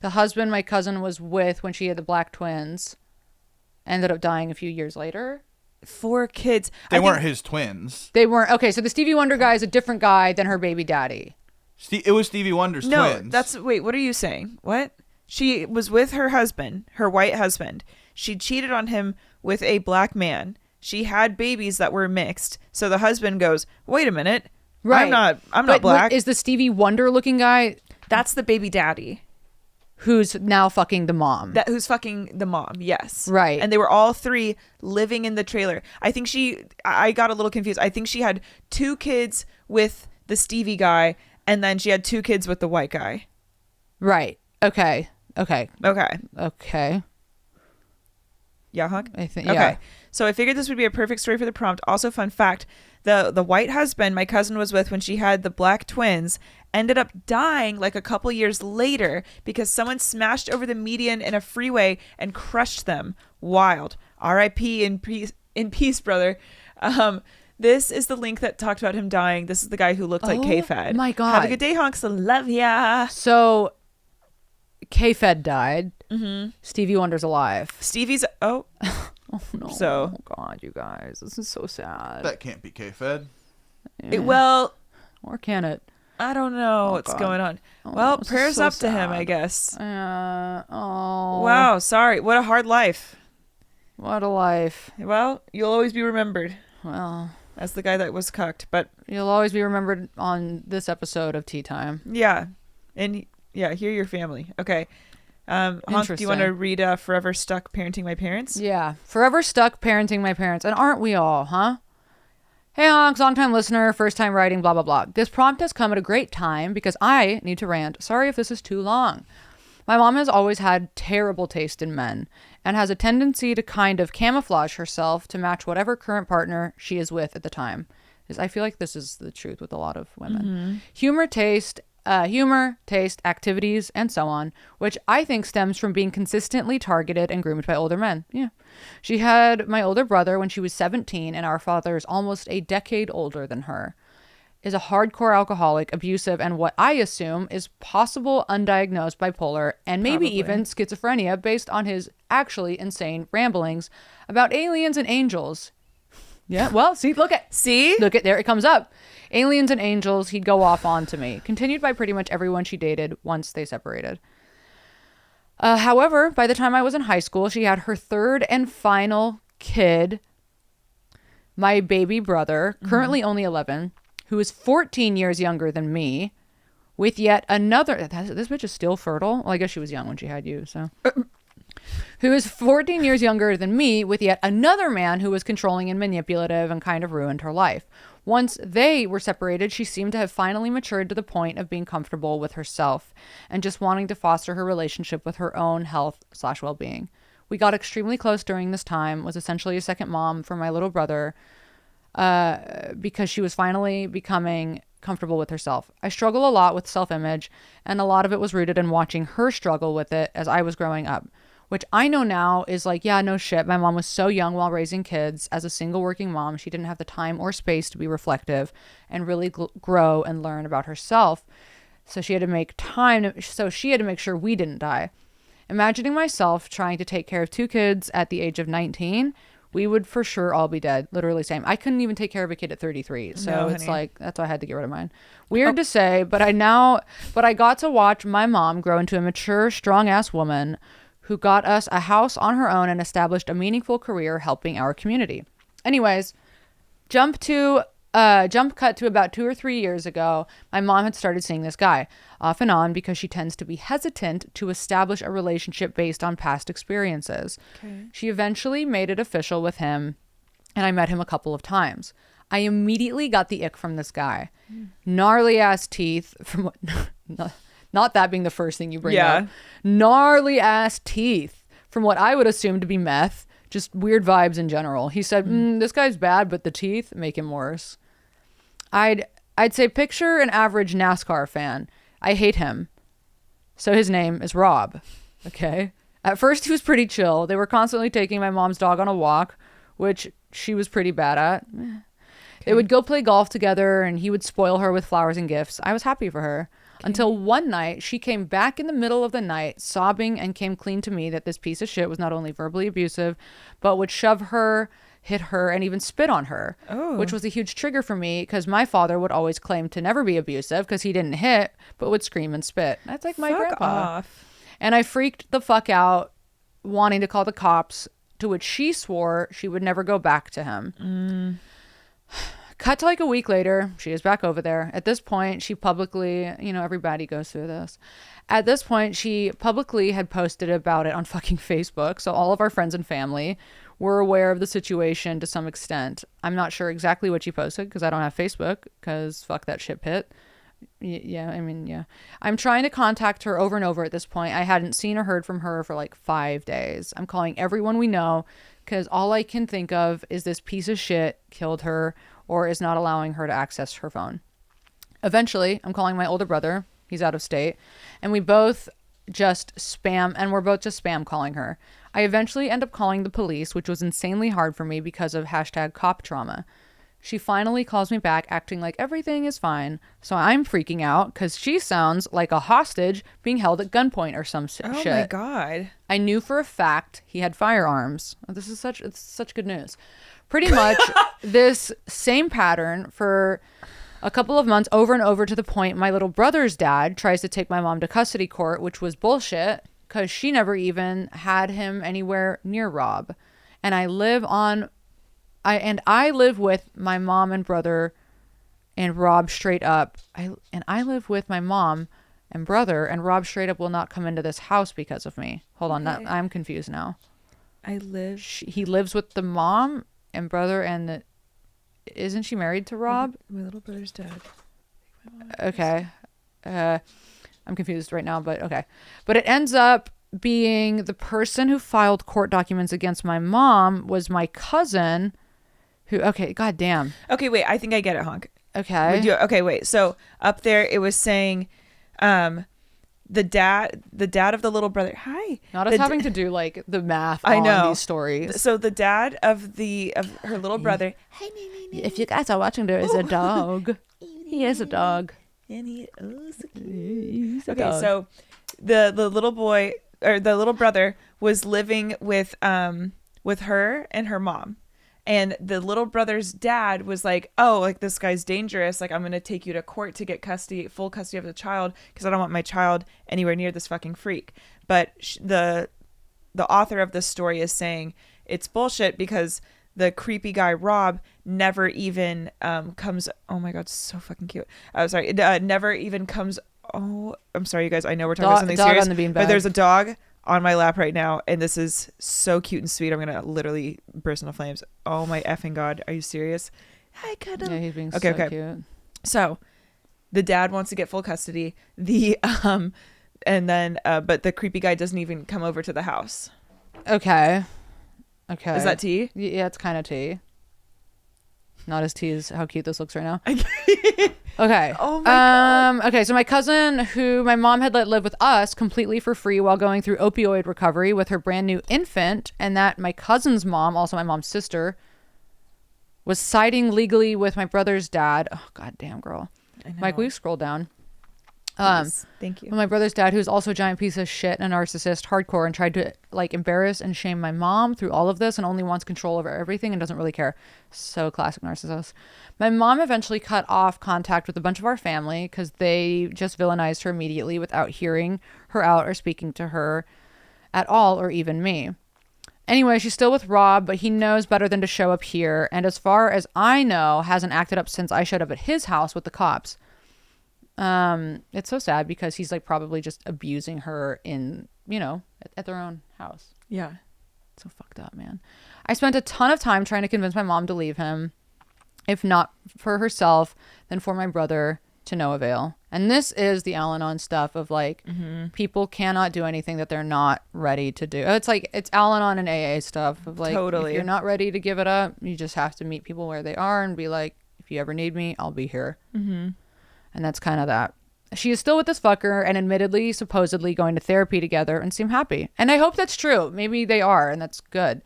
The husband my cousin was with when she had the black twins ended up dying a few years later. 4 kids. They weren't his twins. They weren't. Okay, so the Stevie Wonder guy is a different guy than her baby daddy. It was Stevie Wonder's twins. Wait, what are you saying? What? She was with her husband, her white husband. She cheated on him with a black man. She had babies that were mixed. So the husband goes, wait a minute. Right. I'm not black. Is the Stevie Wonder looking guy? That's the baby daddy. Who's now fucking the mom. Who's fucking the mom, yes. Right. And they were all 3 living in the trailer. I got a little confused. I think she had 2 kids with the Stevie guy, and then she had 2 kids with the white guy. Right. Okay. Yeah, Honk? I think, okay. yeah. So I figured this would be a perfect story for the prompt. Also, fun fact, the white husband my cousin was with when she had the black twins ended up dying like a couple years later because someone smashed over the median in a freeway and crushed them. Wild. R.I.P. in peace, brother. This is the link that talked about him dying. This is the guy who looked like K-Fed. My God. Have a good day, Honks. Love ya. So K-Fed died. Mm-hmm. Stevie Wonder's alive. Stevie's... Oh. Oh, no. So... Oh, God, you guys. This is so sad. That can't be K-Fed. Well... Or can it? I don't know what's going on. Well, prayers up to him, I guess. Wow, sorry. What a hard life. What a life. Well, you'll always be remembered. Well... as the guy that was cucked, but... You'll always be remembered on this episode of Tea Time. Yeah. And... yeah, hear your family. Okay. Honk, do you want to read Forever Stuck Parenting My Parents? Yeah. Forever Stuck Parenting My Parents. And aren't we all, huh? Hey, Honks, long-time listener, first-time writing, blah, blah, blah. This prompt has come at a great time because I need to rant. Sorry if this is too long. My mom has always had terrible taste in men and has a tendency to kind of camouflage herself to match whatever current partner she is with at the time. I feel like this is the truth with a lot of women. Mm-hmm. Humor, taste, activities, and so on, which I think stems from being consistently targeted and groomed by older men. Yeah. She had my older brother when she was 17, and our father is almost a decade older than her. Is a hardcore alcoholic, abusive, and what I assume is possible undiagnosed bipolar and maybe even schizophrenia based on his actually insane ramblings about aliens and angels. Yeah, well, look at there it comes up. Aliens and angels, he'd go off on to me. Continued by pretty much everyone she dated once they separated. However, by the time I was in high school, she had her 3rd and final kid, my baby brother, currently only 11, who is 14 years younger than me, with yet another... This bitch is still fertile? Well, I guess she was young when she had you, so... who is 14 years younger than me, with yet another man who was controlling and manipulative and kind of ruined her life. Once they were separated, she seemed to have finally matured to the point of being comfortable with herself and just wanting to foster her relationship with her own health/well-being. We got extremely close during this time, was essentially a second mom for my little brother, because she was finally becoming comfortable with herself. I struggle a lot with self-image, and a lot of it was rooted in watching her struggle with it as I was growing up, which I know now is like, yeah, no shit. My mom was so young while raising kids. As a single working mom, she didn't have the time or space to be reflective and really grow and learn about herself. So she had to make time. So she had to make sure we didn't die. Imagining myself trying to take care of 2 kids at the age of 19, we would for sure all be dead. Literally same. I couldn't even take care of a kid at 33. So No, it's honey. like, that's why I had to get rid of mine. Weird to say, but I got to watch my mom grow into a mature, strong ass woman who got us a house on her own and established a meaningful career helping our community. Anyways, jump cut to about 2 or 3 years ago. My mom had started seeing this guy off and on because she tends to be hesitant to establish a relationship based on past experiences. Okay. She eventually made it official with him, and I met him a couple of times. I immediately got the ick from this guy. Gnarly ass teeth from what not that being the first thing you bring up. Gnarly ass teeth from what I would assume to be meth. Just weird vibes in general. He said, this guy's bad, but the teeth make him worse. I'd say picture an average NASCAR fan. I hate him. So his name is Rob. Okay. At first he was pretty chill. They were constantly taking my mom's dog on a walk, which she was pretty bad at. They would go play golf together and he would spoil her with flowers and gifts. I was happy for her. Until one night, she came back in the middle of the night, sobbing, and came clean to me that this piece of shit was not only verbally abusive, but would shove her, hit her, and even spit on her, which was a huge trigger for me because my father would always claim to never be abusive because he didn't hit, but would scream and spit. That's like my grandpa. Off. And I freaked the fuck out, wanting to call the cops, to which she swore she would never go back to him. Cut to like a week later, she is back over there. At this point, she publicly, everybody goes through this. At this point, she publicly had posted about it on fucking Facebook. So all of our friends and family were aware of the situation to some extent. I'm not sure exactly what she posted because I don't have Facebook because fuck that shit pit. Yeah. I'm trying to contact her over and over at this point. I hadn't seen or heard from her for like 5 days. I'm calling everyone we know because all I can think of is this piece of shit killed her or is not allowing her to access her phone. Eventually, I'm calling my older brother. He's out of state. And we're both just spam calling her. I eventually end up calling the police, which was insanely hard for me because of #cop trauma. She finally calls me back acting like everything is fine. So I'm freaking out because she sounds like a hostage being held at gunpoint or some shit. Oh my God. I knew for a fact he had firearms. It's such good news. Pretty much this same pattern for a couple of months over and over to the point my little brother's dad tries to take my mom to custody court, which was bullshit because she never even had him anywhere near Rob. And I live with my mom and brother and Rob straight up. I live with my mom and brother and Rob straight up will not come into this house because of me. Hold on. Okay. I'm confused now. He lives with the mom and brother and isn't she married to Rob? My little brother's dad. Okay. I'm confused right now, but okay. But it ends up being the person who filed court documents against my mom was my cousin who, okay, goddamn. Okay, wait, I think I get it, Honk. Okay. Okay, wait. So up there it was saying the dad of the little brother. Hi. Not us having to do like the math I on know. these stories. So the dad of her little brother. Hi, If you guys are watching, there is a dog. He is a dog. and he so cute. He's a Okay, dog. so the little boy or the little brother was living with her and her mom. And the little brother's dad was like, oh, like this guy's dangerous. Like I'm going to take you to court to get full custody of the child because I don't want my child anywhere near this fucking freak. But the author of this story is saying it's bullshit because the creepy guy, Rob, never even comes. Oh my God, so fucking cute. Sorry. It never even comes. Oh, I'm sorry, you guys. I know we're talking about something dog serious, on the beanbag. but there's a dog on my lap right now, and this is so cute and sweet. I'm gonna literally burst into flames. Oh my effing God, are you serious? Hi, cuddle. Yeah, he's being Okay, so okay. cute. So the dad wants to get full custody. And then but the creepy guy doesn't even come over to the house. Okay. Is that tea? Yeah, it's kind of tea. Not as tea as how cute this looks right now. Okay. Oh my God. Okay, so my cousin, who my mom had let live with us completely for free while going through opioid recovery with her brand new infant, and that my cousin's mom, also my mom's sister, was siding legally with my brother's dad. Oh, goddamn, girl. Mike, will you scroll down? Please. Thank you. My brother's dad, who's also a giant piece of shit and a narcissist, hardcore, and tried to like embarrass and shame my mom through all of this and only wants control over everything and doesn't really care. So classic narcissist. My mom eventually cut off contact with a bunch of our family because they just villainized her immediately without hearing her out or speaking to her at all, or even me. Anyway, she's still with Rob, but he knows better than to show up here. And as far as I know, hasn't acted up since I showed up at his house with the cops. It's so sad because he's like probably just abusing her in, at their own house. Yeah. So fucked up, man. I spent a ton of time trying to convince my mom to leave him, if not for herself, then for my brother, to no avail. And this is the Al-Anon stuff of like, people cannot do anything that they're not ready to do. It's like, it's Al-Anon and AA stuff of like, Totally. If you're not ready to give it up, you just have to meet people where they are and be like, if you ever need me, I'll be here. And that's kind of that. She is still with this fucker and admittedly, supposedly going to therapy together and seem happy. And I hope that's true. Maybe they are, and that's good.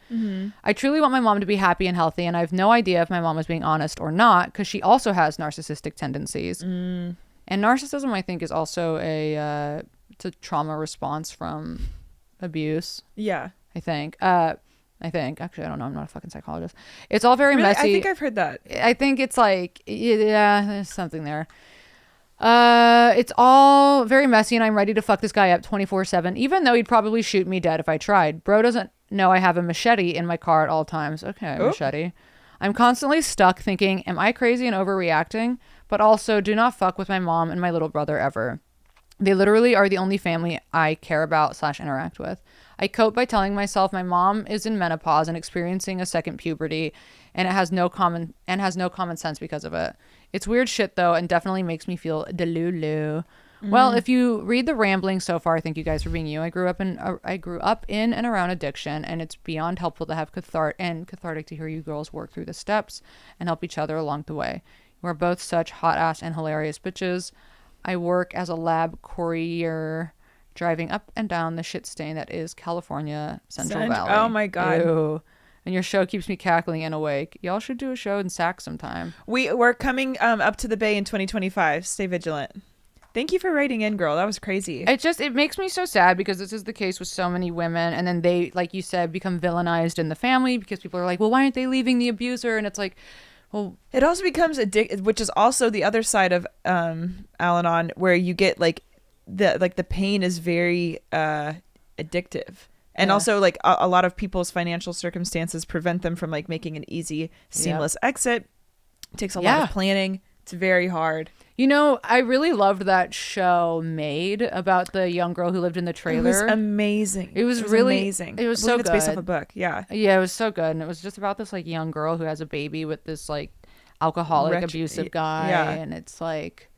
I truly want my mom to be happy and healthy, and I have no idea if my mom is being honest or not, because she also has narcissistic tendencies. And narcissism, I think, is also it's a trauma response from abuse. Yeah. I think. Actually, I don't know. I'm not a fucking psychologist. It's all very Really? messy. I think I've heard that. I think it's like, yeah, there's something there. It's all very messy and I'm ready to fuck this guy up 24/7, even though he'd probably shoot me dead if I tried. Bro doesn't know I have a machete in my car at all times. Okay, machete. I'm constantly stuck thinking, am I crazy and overreacting? But also, do not fuck with my mom and my little brother ever. They literally are the only family I care about / interact with. I cope by telling myself my mom is in menopause and experiencing a second puberty and has no common sense because of it. It's weird shit though, and definitely makes me feel delulu. Well, if you read the rambling so far, thank you guys for being you. I grew up in and around addiction, and it's beyond helpful to have cathartic to hear you girls work through the steps and help each other along the way. You are both such hot ass and hilarious bitches. I work as a lab courier, driving up and down the shit stain that is California Central Valley. Oh my God. Ew. And your show keeps me cackling and awake. Y'all should do a show in Sac sometime. We're coming up to the Bay in 2025. Stay vigilant. Thank you for writing in, girl. That was crazy. It makes me so sad because this is the case with so many women, and then they, like you said, become villainized in the family because people are like, well, why aren't they leaving the abuser? And it's like, well, it also becomes which is also the other side of Al-Anon, where you get the pain is very addictive. And also like a lot of people's financial circumstances prevent them from like making an easy, seamless exit. It takes a lot of planning. It's very hard. I really loved that show Made about the young girl who lived in the trailer. It was amazing. It was really amazing. It was I believe so it's good. based off a book. Yeah. Yeah, it was so good. And it was just about this like young girl who has a baby with this like alcoholic, abusive guy. Yeah. And it's like,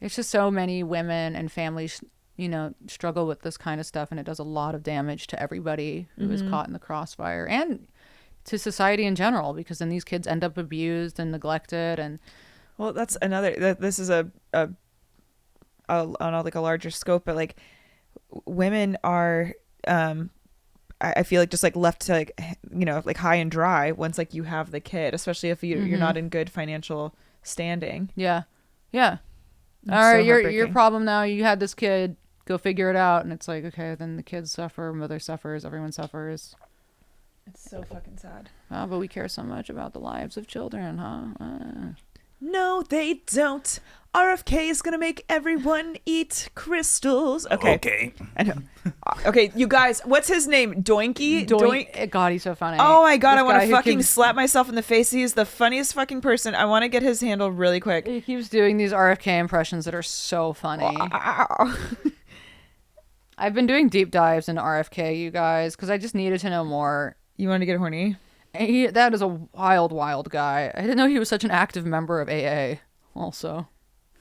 it's just so many women and families struggle with this kind of stuff, and it does a lot of damage to everybody who is caught in the crossfire and to society in general, because then these kids end up abused and neglected. And well, that's another. This is on like a larger scope, but like women are, I feel like just like left to like like high and dry once like you have the kid, especially if you're not in good financial standing. Yeah. All So right, your problem now. You had this kid. Go figure it out. And it's like, okay, then the kids suffer, mother suffers, everyone suffers. It's so fucking sad. Oh, but we care so much about the lives of children, huh? No, they don't. RFK is gonna make everyone eat crystals. Okay. I know. Okay, you guys, what's his name? Doinky? God, he's so funny. Oh my God, This I want guy to who fucking keeps- slap myself in the face. He's the funniest fucking person. I want to get his handle really quick. He keeps doing these RFK impressions that are so funny. I've been doing deep dives into RFK, you guys, because I just needed to know more. You want to get horny? That is a wild guy. I didn't know he was such an active member of AA also.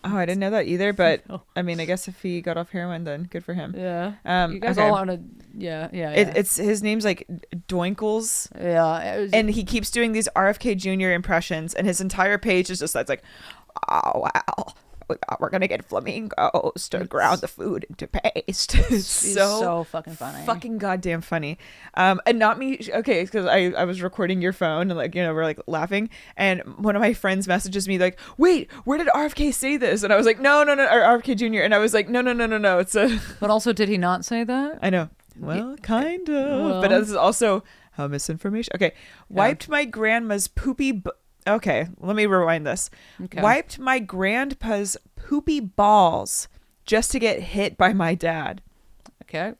Oh, I didn't know that either, but I mean, I guess if he got off heroin, then good for him. Yeah. You guys all want to, yeah. It's his name's like Doinkles. Yeah. And he keeps doing these RFK Jr. impressions, and his entire page is just that's like, oh wow, we're gonna get flamingos to ground the food into paste. It's so fucking funny. Fucking goddamn funny. And not me. Okay, because I was recording your phone and like, you know, we're like laughing, and one of my friends messages me like, wait, where did RFK say this? And I was like, no, or RFK Jr. And I was like, no, it's a. But also, did he not say that? I know. Well, kind of. But this is also misinformation. Okay, wiped my grandma's poopy. Okay, let me rewind this. Okay. Wiped my grandpa's poopy balls just to get hit by my dad. Okay.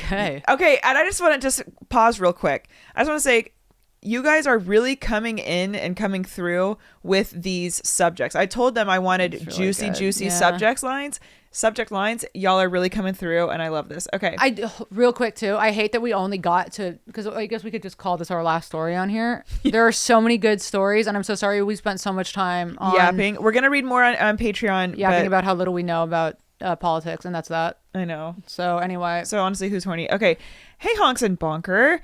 Okay, and I just want to just pause real quick. I just want to say, you guys are really coming in and coming through with these subjects. I told them I wanted really juicy subject lines. Y'all are really coming through, and I love this. Okay. Real quick too, I hate that we only got to, because I guess we could just call this our last story on here. There are so many good stories, and I'm so sorry we spent so much time on yapping. We're gonna read more on Patreon, yapping about how little we know about politics, and that's that. I know. So anyway, so honestly, who's horny? Okay, hey Honks and Bonker.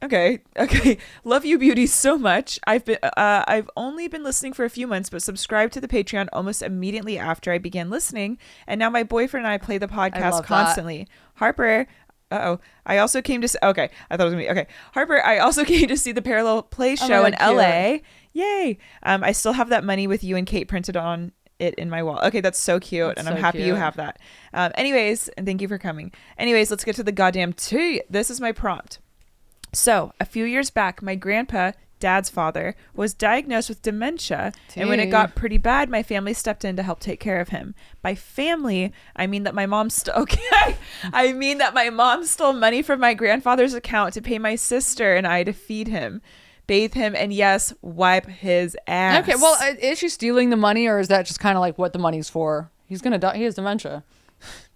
Okay. Love you beauties so much. I've only been listening for a few months, but subscribed to the Patreon almost immediately after I began listening, and now my boyfriend and I play the podcast constantly. Harper, I also came to okay. I thought it was gonna be okay. Harper, I also came to see the Parallel Play show in LA. Yay! I still have that money with you and Kate printed on it in my wall. Okay, that's so cute, and I'm happy you have that. Anyways, and thank you for coming. Anyways, let's get to the goddamn tea. This is my prompt. So, a few years back, my grandpa, Dad's father, was diagnosed with dementia, and when it got pretty bad, my family stepped in to help take care of him. By family, I mean that my mom stole money from my grandfather's account to pay my sister and I to feed him, bathe him, and yes, wipe his ass. Okay, well, is she stealing the money, or is that just kind of like what the money's for? He's gonna die. He has dementia.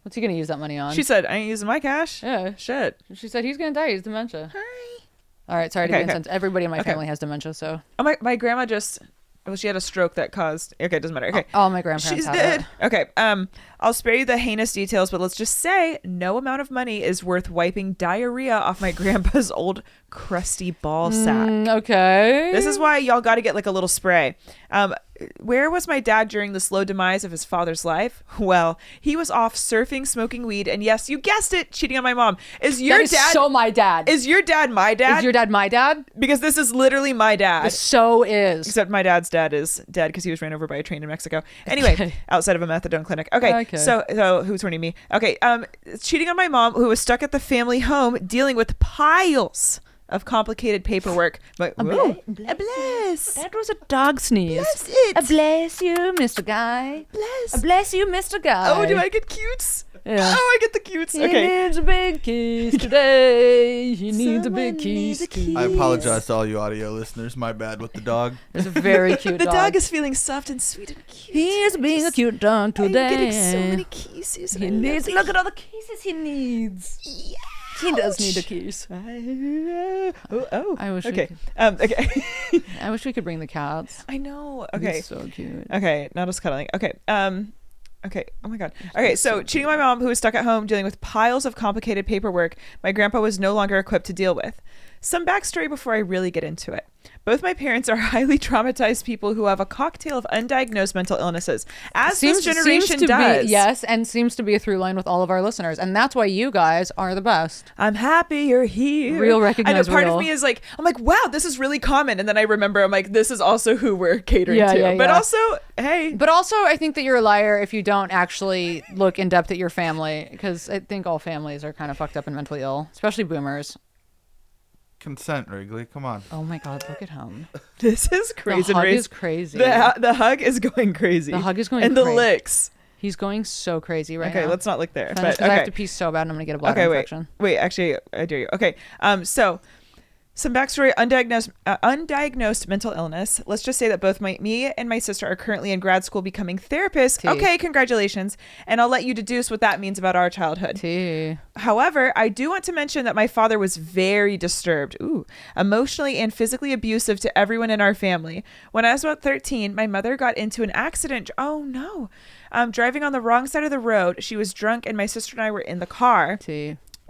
What's he gonna use that money on? She said, I ain't using my cash. Yeah. Shit. She said he's gonna die. He's dementia. Hi. All right, sorry to be intense. Everybody in my family has dementia, so. Oh, my grandma she had a stroke that caused. Okay, it doesn't matter. Okay. All my grandparents have dead. Okay. I'll spare you the heinous details, but let's just say no amount of money is worth wiping diarrhea off my grandpa's old crusty ball sack. Okay. This is why y'all got to get like a little spray. Where was my dad during the slow demise of his father's life? Well, he was off surfing, smoking weed, and yes, you guessed it, cheating on my mom. Is your dad so my dad? Is your dad my dad? Is your dad my dad? Because this is literally my dad. This so is. Except my dad's dad is dead because he was ran over by a train in Mexico. Anyway, outside of a methadone clinic. Okay. So who's horny me? Okay. Cheating on my mom, who was stuck at the family home dealing with piles of complicated paperwork. But bless. That was a dog sneeze. Bless it. Bless you, Mr. Guy. Bless you, Mr. Guy. Oh, do I get cutes? Yeah. Oh, I get the cutes. Okay. He needs a big kiss today. He needs a big kiss. I apologize to all you audio listeners. My bad with the dog. It's a very cute dog. The dog is feeling soft and sweet and cute. He is being a cute dog today. I'm getting so many kisses. Look at all the kisses he needs. Yeah. He does need a kiss. I wish. Okay. Okay. I wish we could bring the cats. I know. Okay. He's so cute. Okay. Not us cuddling. Okay. Okay. Oh my God. Okay. So cheating on my mom, who was stuck at home dealing with piles of complicated paperwork my grandpa was no longer equipped to deal with. Some backstory before I really get into it. Both my parents are highly traumatized people who have a cocktail of undiagnosed mental illnesses, as this generation does. Yes, and seems to be a through line with all of our listeners. And that's why you guys are the best. I'm happy you're here. Real recognize I know, part of me is like, I'm like, wow, this is really common. And then I remember, I'm like, this is also who we're catering to. But also, hey. But also, I think that you're a liar if you don't actually look in depth at your family, because I think all families are kind of fucked up and mentally ill, especially boomers. Consent, Wrigley. Come on. Oh my God, look at him. This is crazy. The hug is crazy. The hug is going crazy. The hug is going crazy. And the licks. He's going so crazy right now. Okay, let's not look there. But I have to pee so bad and I'm going to get a bladder infection. Wait, actually, I dare you. Okay, Some backstory: undiagnosed mental illness. Let's just say that both me and my sister are currently in grad school becoming therapists. Okay, congratulations. And I'll let you deduce what that means about our childhood. However, I do want to mention that my father was very disturbed, emotionally and physically abusive to everyone in our family. When I was about 13, my mother got into an accident. Oh no. Driving on the wrong side of the road. She was drunk and my sister and I were in the car.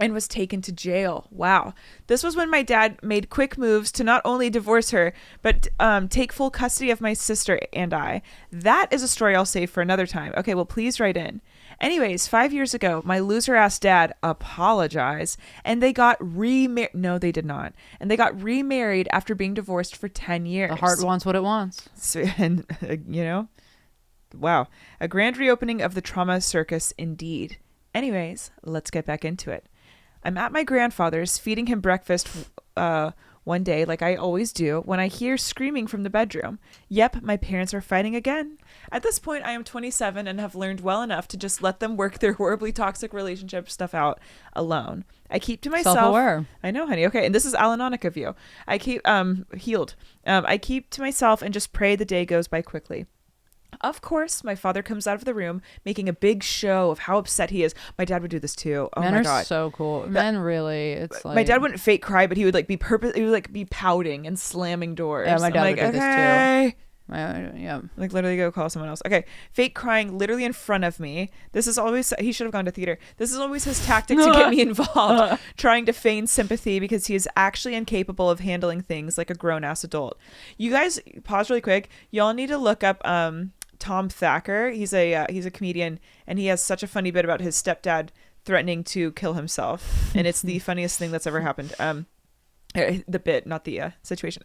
And was taken to jail. Wow. This was when my dad made quick moves to not only divorce her, but take full custody of my sister and I. That is a story I'll save for another time. Okay, well, please write in. Anyways, 5 years ago, my loser-ass dad apologized, and they got remarried. No, they did not. And they got remarried after being divorced for 10 years. The heart wants what it wants. So, and, wow. A grand reopening of the trauma circus indeed. Anyways, let's get back into it. I'm at my grandfather's feeding him breakfast one day, like I always do, when I hear screaming from the bedroom. Yep, my parents are fighting again. At this point, I am 27 and have learned well enough to just let them work their horribly toxic relationship stuff out alone. I keep to myself. Self-aware. I know, honey. Okay, and this is Alanonic of you. I keep healed. I keep to myself and just pray the day goes by quickly. Of course, my father comes out of the room making a big show of how upset he is. My dad would do this too. Oh Men my are God. so cool. Men really, it's like... My dad wouldn't fake cry, but he would be pouting and slamming doors. Yeah, my dad would do this too. Yeah. Like literally go call someone else. Okay. Fake crying literally in front of me. This is always, he should have gone to theater. This is always his tactic to get me involved, trying to feign sympathy because he is actually incapable of handling things like a grown ass adult. You guys pause really quick. Y'all need to look up, Tom Thacker. He's a comedian, and he has such a funny bit about his stepdad threatening to kill himself, and it's the funniest thing that's ever happened. The bit, not the situation.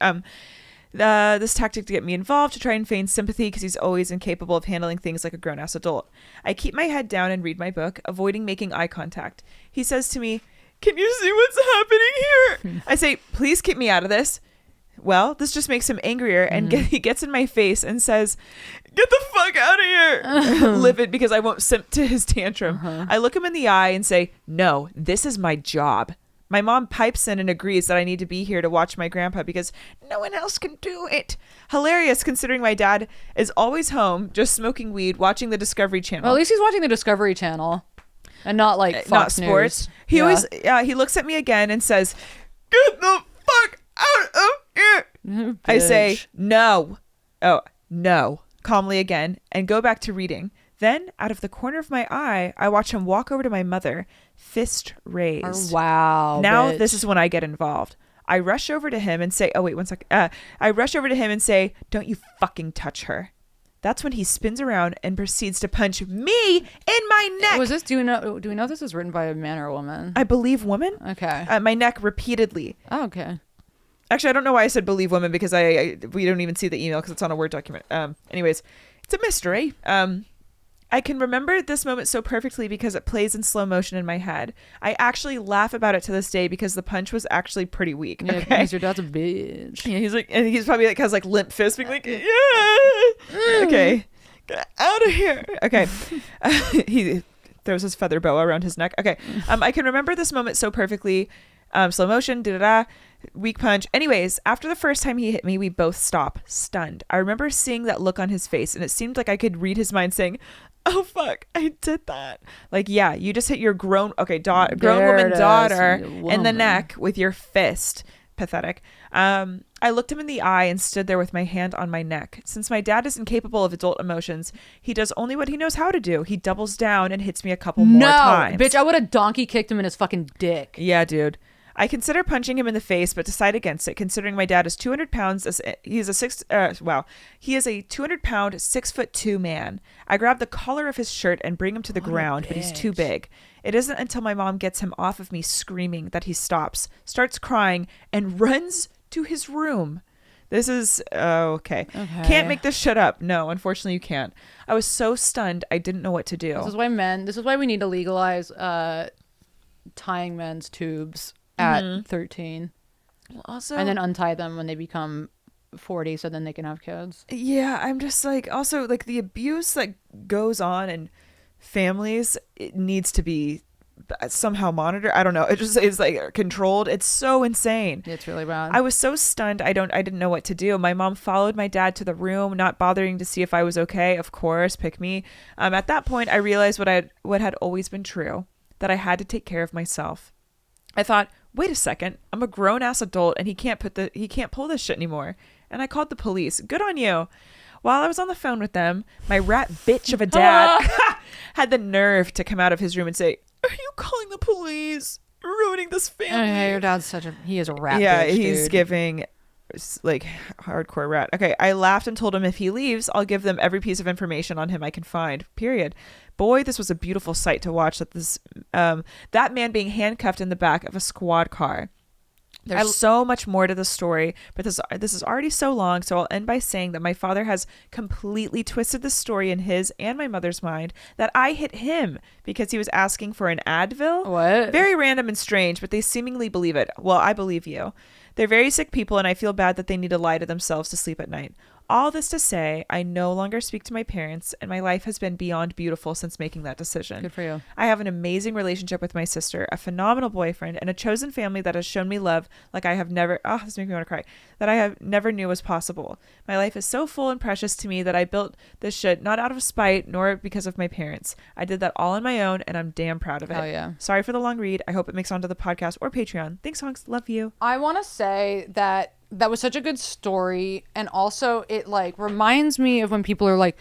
This tactic to get me involved, to try and feign sympathy because he's always incapable of handling things like a grown-ass adult. I keep my head down and read my book, avoiding making eye contact. He says to me, "Can you see what's happening here?" I say, "Please keep me out of this." Well, this just makes him angrier, and he gets in my face and says, "Get the fuck out of here!" Livid because I won't simp to his tantrum. I look him in the eye and say, "No, this is my job." My mom pipes in and agrees that I need to be here to watch my grandpa because no one else can do it. Hilarious considering my dad is always home, just smoking weed, watching the Discovery Channel. Well, at least he's watching the Discovery Channel and not like Fox not sports. News. He looks at me again and says, "Get the fuck out of here." I say, "No." Oh, no. Calmly again and go back to reading. Then, out of the corner of my eye, I watch him walk over to my mother, fist raised. Oh, wow. Now, bitch. this is when I get involved. I rush over to him and say, "Oh, wait, one second." I rush over to him and say, "Don't you fucking touch her." That's when he spins around and proceeds to punch me in my neck. Was this? Do we know this was written by a man or a woman? I believe woman. Okay. My neck repeatedly. Oh, okay. Actually, I don't know why I said believe woman because we don't even see the email because it's on a Word document. Anyways, it's a mystery. I can remember this moment so perfectly because it plays in slow motion in my head. I actually laugh about it to this day because the punch was actually pretty weak. Yeah, okay? because your dad's a bitch. Yeah, he's like, and he's probably like has like limp fist, being like, "Yeah, okay, get out of here." Okay, he throws his feather boa around his neck. Okay, I can remember this moment so perfectly. Slow motion, weak punch. Anyways, after the first time he hit me, we both stop, stunned. I remember seeing that look on his face, and it seemed like I could read his mind saying, "Oh fuck, I did that." Like, yeah, you just hit your grown woman daughter in the neck with your fist. Pathetic. I looked him in the eye and stood there with my hand on my neck. Since my dad is incapable of adult emotions, he does only what he knows how to do. He doubles down and hits me a couple more times. Bitch, I would have donkey kicked him in his fucking dick. Yeah, dude. I consider punching him in the face, but decide against it, considering my dad is 200 pounds. He is a 200-pound, 6'2" man. I grab the collar of his shirt and bring him to the ground, but he's too big. It isn't until my mom gets him off of me screaming that he stops, starts crying, and runs to his room. This is okay. Can't make this shit up. No, unfortunately you can't. I was so stunned I didn't know what to do. This is why we need to legalize tying men's tubes at 13. Also, and then untie them when they become 40 so then they can have kids. Yeah, I'm just like, also like the abuse that goes on in families, it needs to be somehow monitored. I don't know. It just is like controlled. It's so insane. It's really bad. I was so stunned. I didn't know what to do. My mom followed my dad to the room, not bothering to see if I was okay. Of course, pick me. At that point, I realized what had always been true, that I had to take care of myself. I thought, wait a second, I'm a grown ass adult and he can't pull this shit anymore. And I called the police. Good on you. While I was on the phone with them, my rat bitch of a dad had the nerve to come out of his room and say, "Are you calling the police? You're ruining this family." Hey, your dad's he is a rat. Yeah, bitch, he's dude. giving like hardcore rat. Okay, I laughed and told him if he leaves, I'll give them every piece of information on him I can find. Period. Boy, this was a beautiful sight to watch. That man being handcuffed in the back of a squad car. There's so much more to the story, but this is already so long, so I'll end by saying that my father has completely twisted the story in his and my mother's mind that I hit him because he was asking for an Advil. What? Very random and strange, but they seemingly believe it. Well, I believe you. They're very sick people, and I feel bad that they need to lie to themselves to sleep at night. All this to say, I no longer speak to my parents, and my life has been beyond beautiful since making that decision. Good for you. I have an amazing relationship with my sister, a phenomenal boyfriend, and a chosen family that has shown me love like I have never, this makes me want to cry, that I have never knew was possible. My life is so full and precious to me that I built this shit not out of spite nor because of my parents. I did that all on my own, and I'm damn proud of it. Hell yeah. Sorry for the long read. I hope it makes onto the podcast or Patreon. Thanks, Honks. Love you. I want to say that was such a good story, and also it like reminds me of when people are like,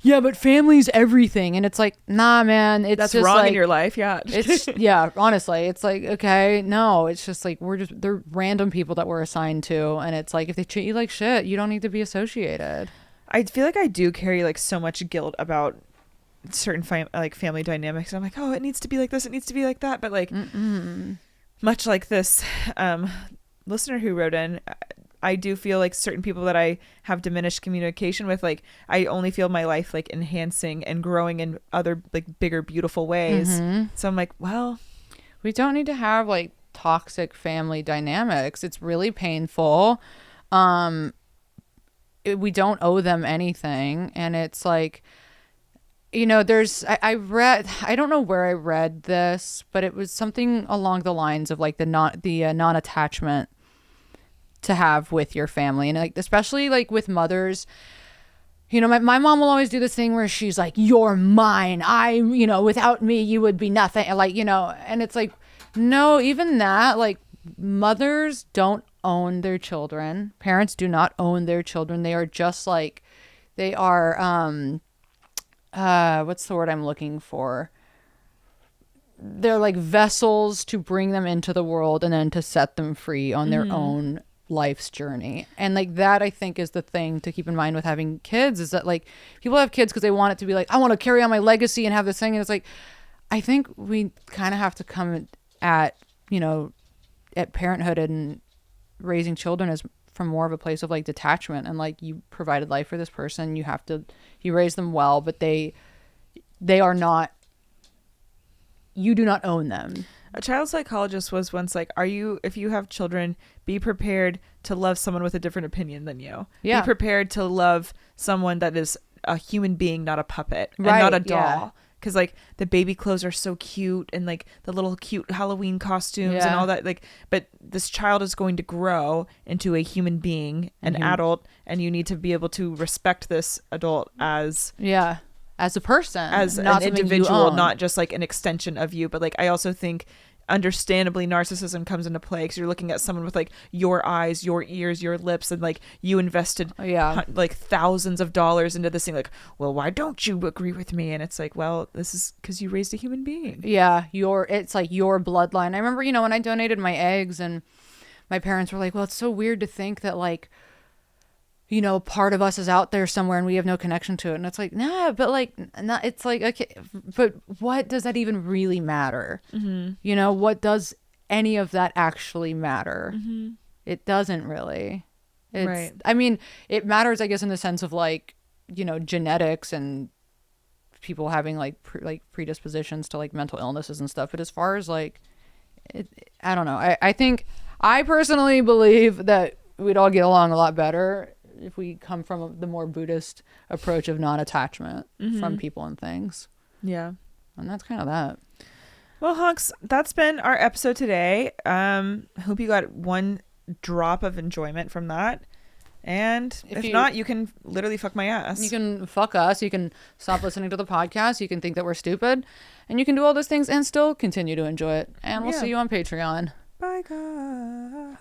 yeah, but family's everything, and it's like, nah, man, That's just wrong like, in your life. Yeah. it's yeah, honestly, it's like, okay, no, it's just like they're random people that we're assigned to, and it's like if they treat you like shit, you don't need to be associated. I feel like I do carry like so much guilt about certain family dynamics. I'm like, oh, it needs to be like this, it needs to be like that, but like much like this listener who wrote in, I do feel like certain people that I have diminished communication with, like I only feel my life like enhancing and growing in other like bigger beautiful ways. So I'm like, well, We don't need to have like toxic family dynamics. It's really painful. We don't owe them anything, and it's like, you know, I read, I don't know where I read this, but it was something along the lines of like the non-attachment to have with your family, and like especially like with mothers. You know, my mom will always do this thing where she's like, "You're mine. Without me, you would be nothing." Like, you know, and it's like, no, even that, like mothers don't own their children. Parents do not own their children. They are just like, they are, what's the word I'm looking for? They're like vessels to bring them into the world and then to set them free on their own life's journey. And like that, I think, is the thing to keep in mind with having kids, is that like people have kids because they want it to be like, I want to carry on my legacy and have this thing. And it's like, I think we kind of have to come at parenthood and raising children as from more of a place of like detachment, and like you provided life for this person, you raise them well, but they are not, you do not own them. a child psychologist was once like, if you have children, be prepared to love someone with a different opinion than you. Yeah. Be prepared to love someone that is a human being, not a puppet, and Right, not a yeah. doll. Because like the baby clothes are so cute, and like the little cute Halloween costumes and Yeah. all that. Like, but this child is going to grow into a human being, an adult, and you need to be able to respect this adult as As a person, as not an something you individual, own. not just like an extension of you. But like, I also think understandably narcissism comes into play because you're looking at someone with like your eyes, your ears, your lips, and like you invested like thousands of dollars into this thing. Like, well, why don't you agree with me? And it's like, well, this is because you raised a human being. Yeah, it's like your bloodline. I remember, when I donated my eggs, and my parents were like, well, it's so weird to think that like, part of us is out there somewhere and we have no connection to it. And it's like, nah, but like, it's like, okay, but what does that even really matter? Mm-hmm. What does any of that actually matter? Mm-hmm. It doesn't really. Right. I mean, it matters, I guess, in the sense of like, genetics and people having like predispositions to like mental illnesses and stuff. But as far as like, I don't know. I think, I personally believe that we'd all get along a lot better if we come from the more Buddhist approach of non-attachment from people and things. Yeah. And that's kind of that. Well, Honks, that's been our episode today. Hope you got one drop of enjoyment from that. And if not, you can literally fuck my ass. You can fuck us. You can stop listening to the podcast. You can think that we're stupid. And you can do all those things and still continue to enjoy it. And we'll see you on Patreon. Bye, guys.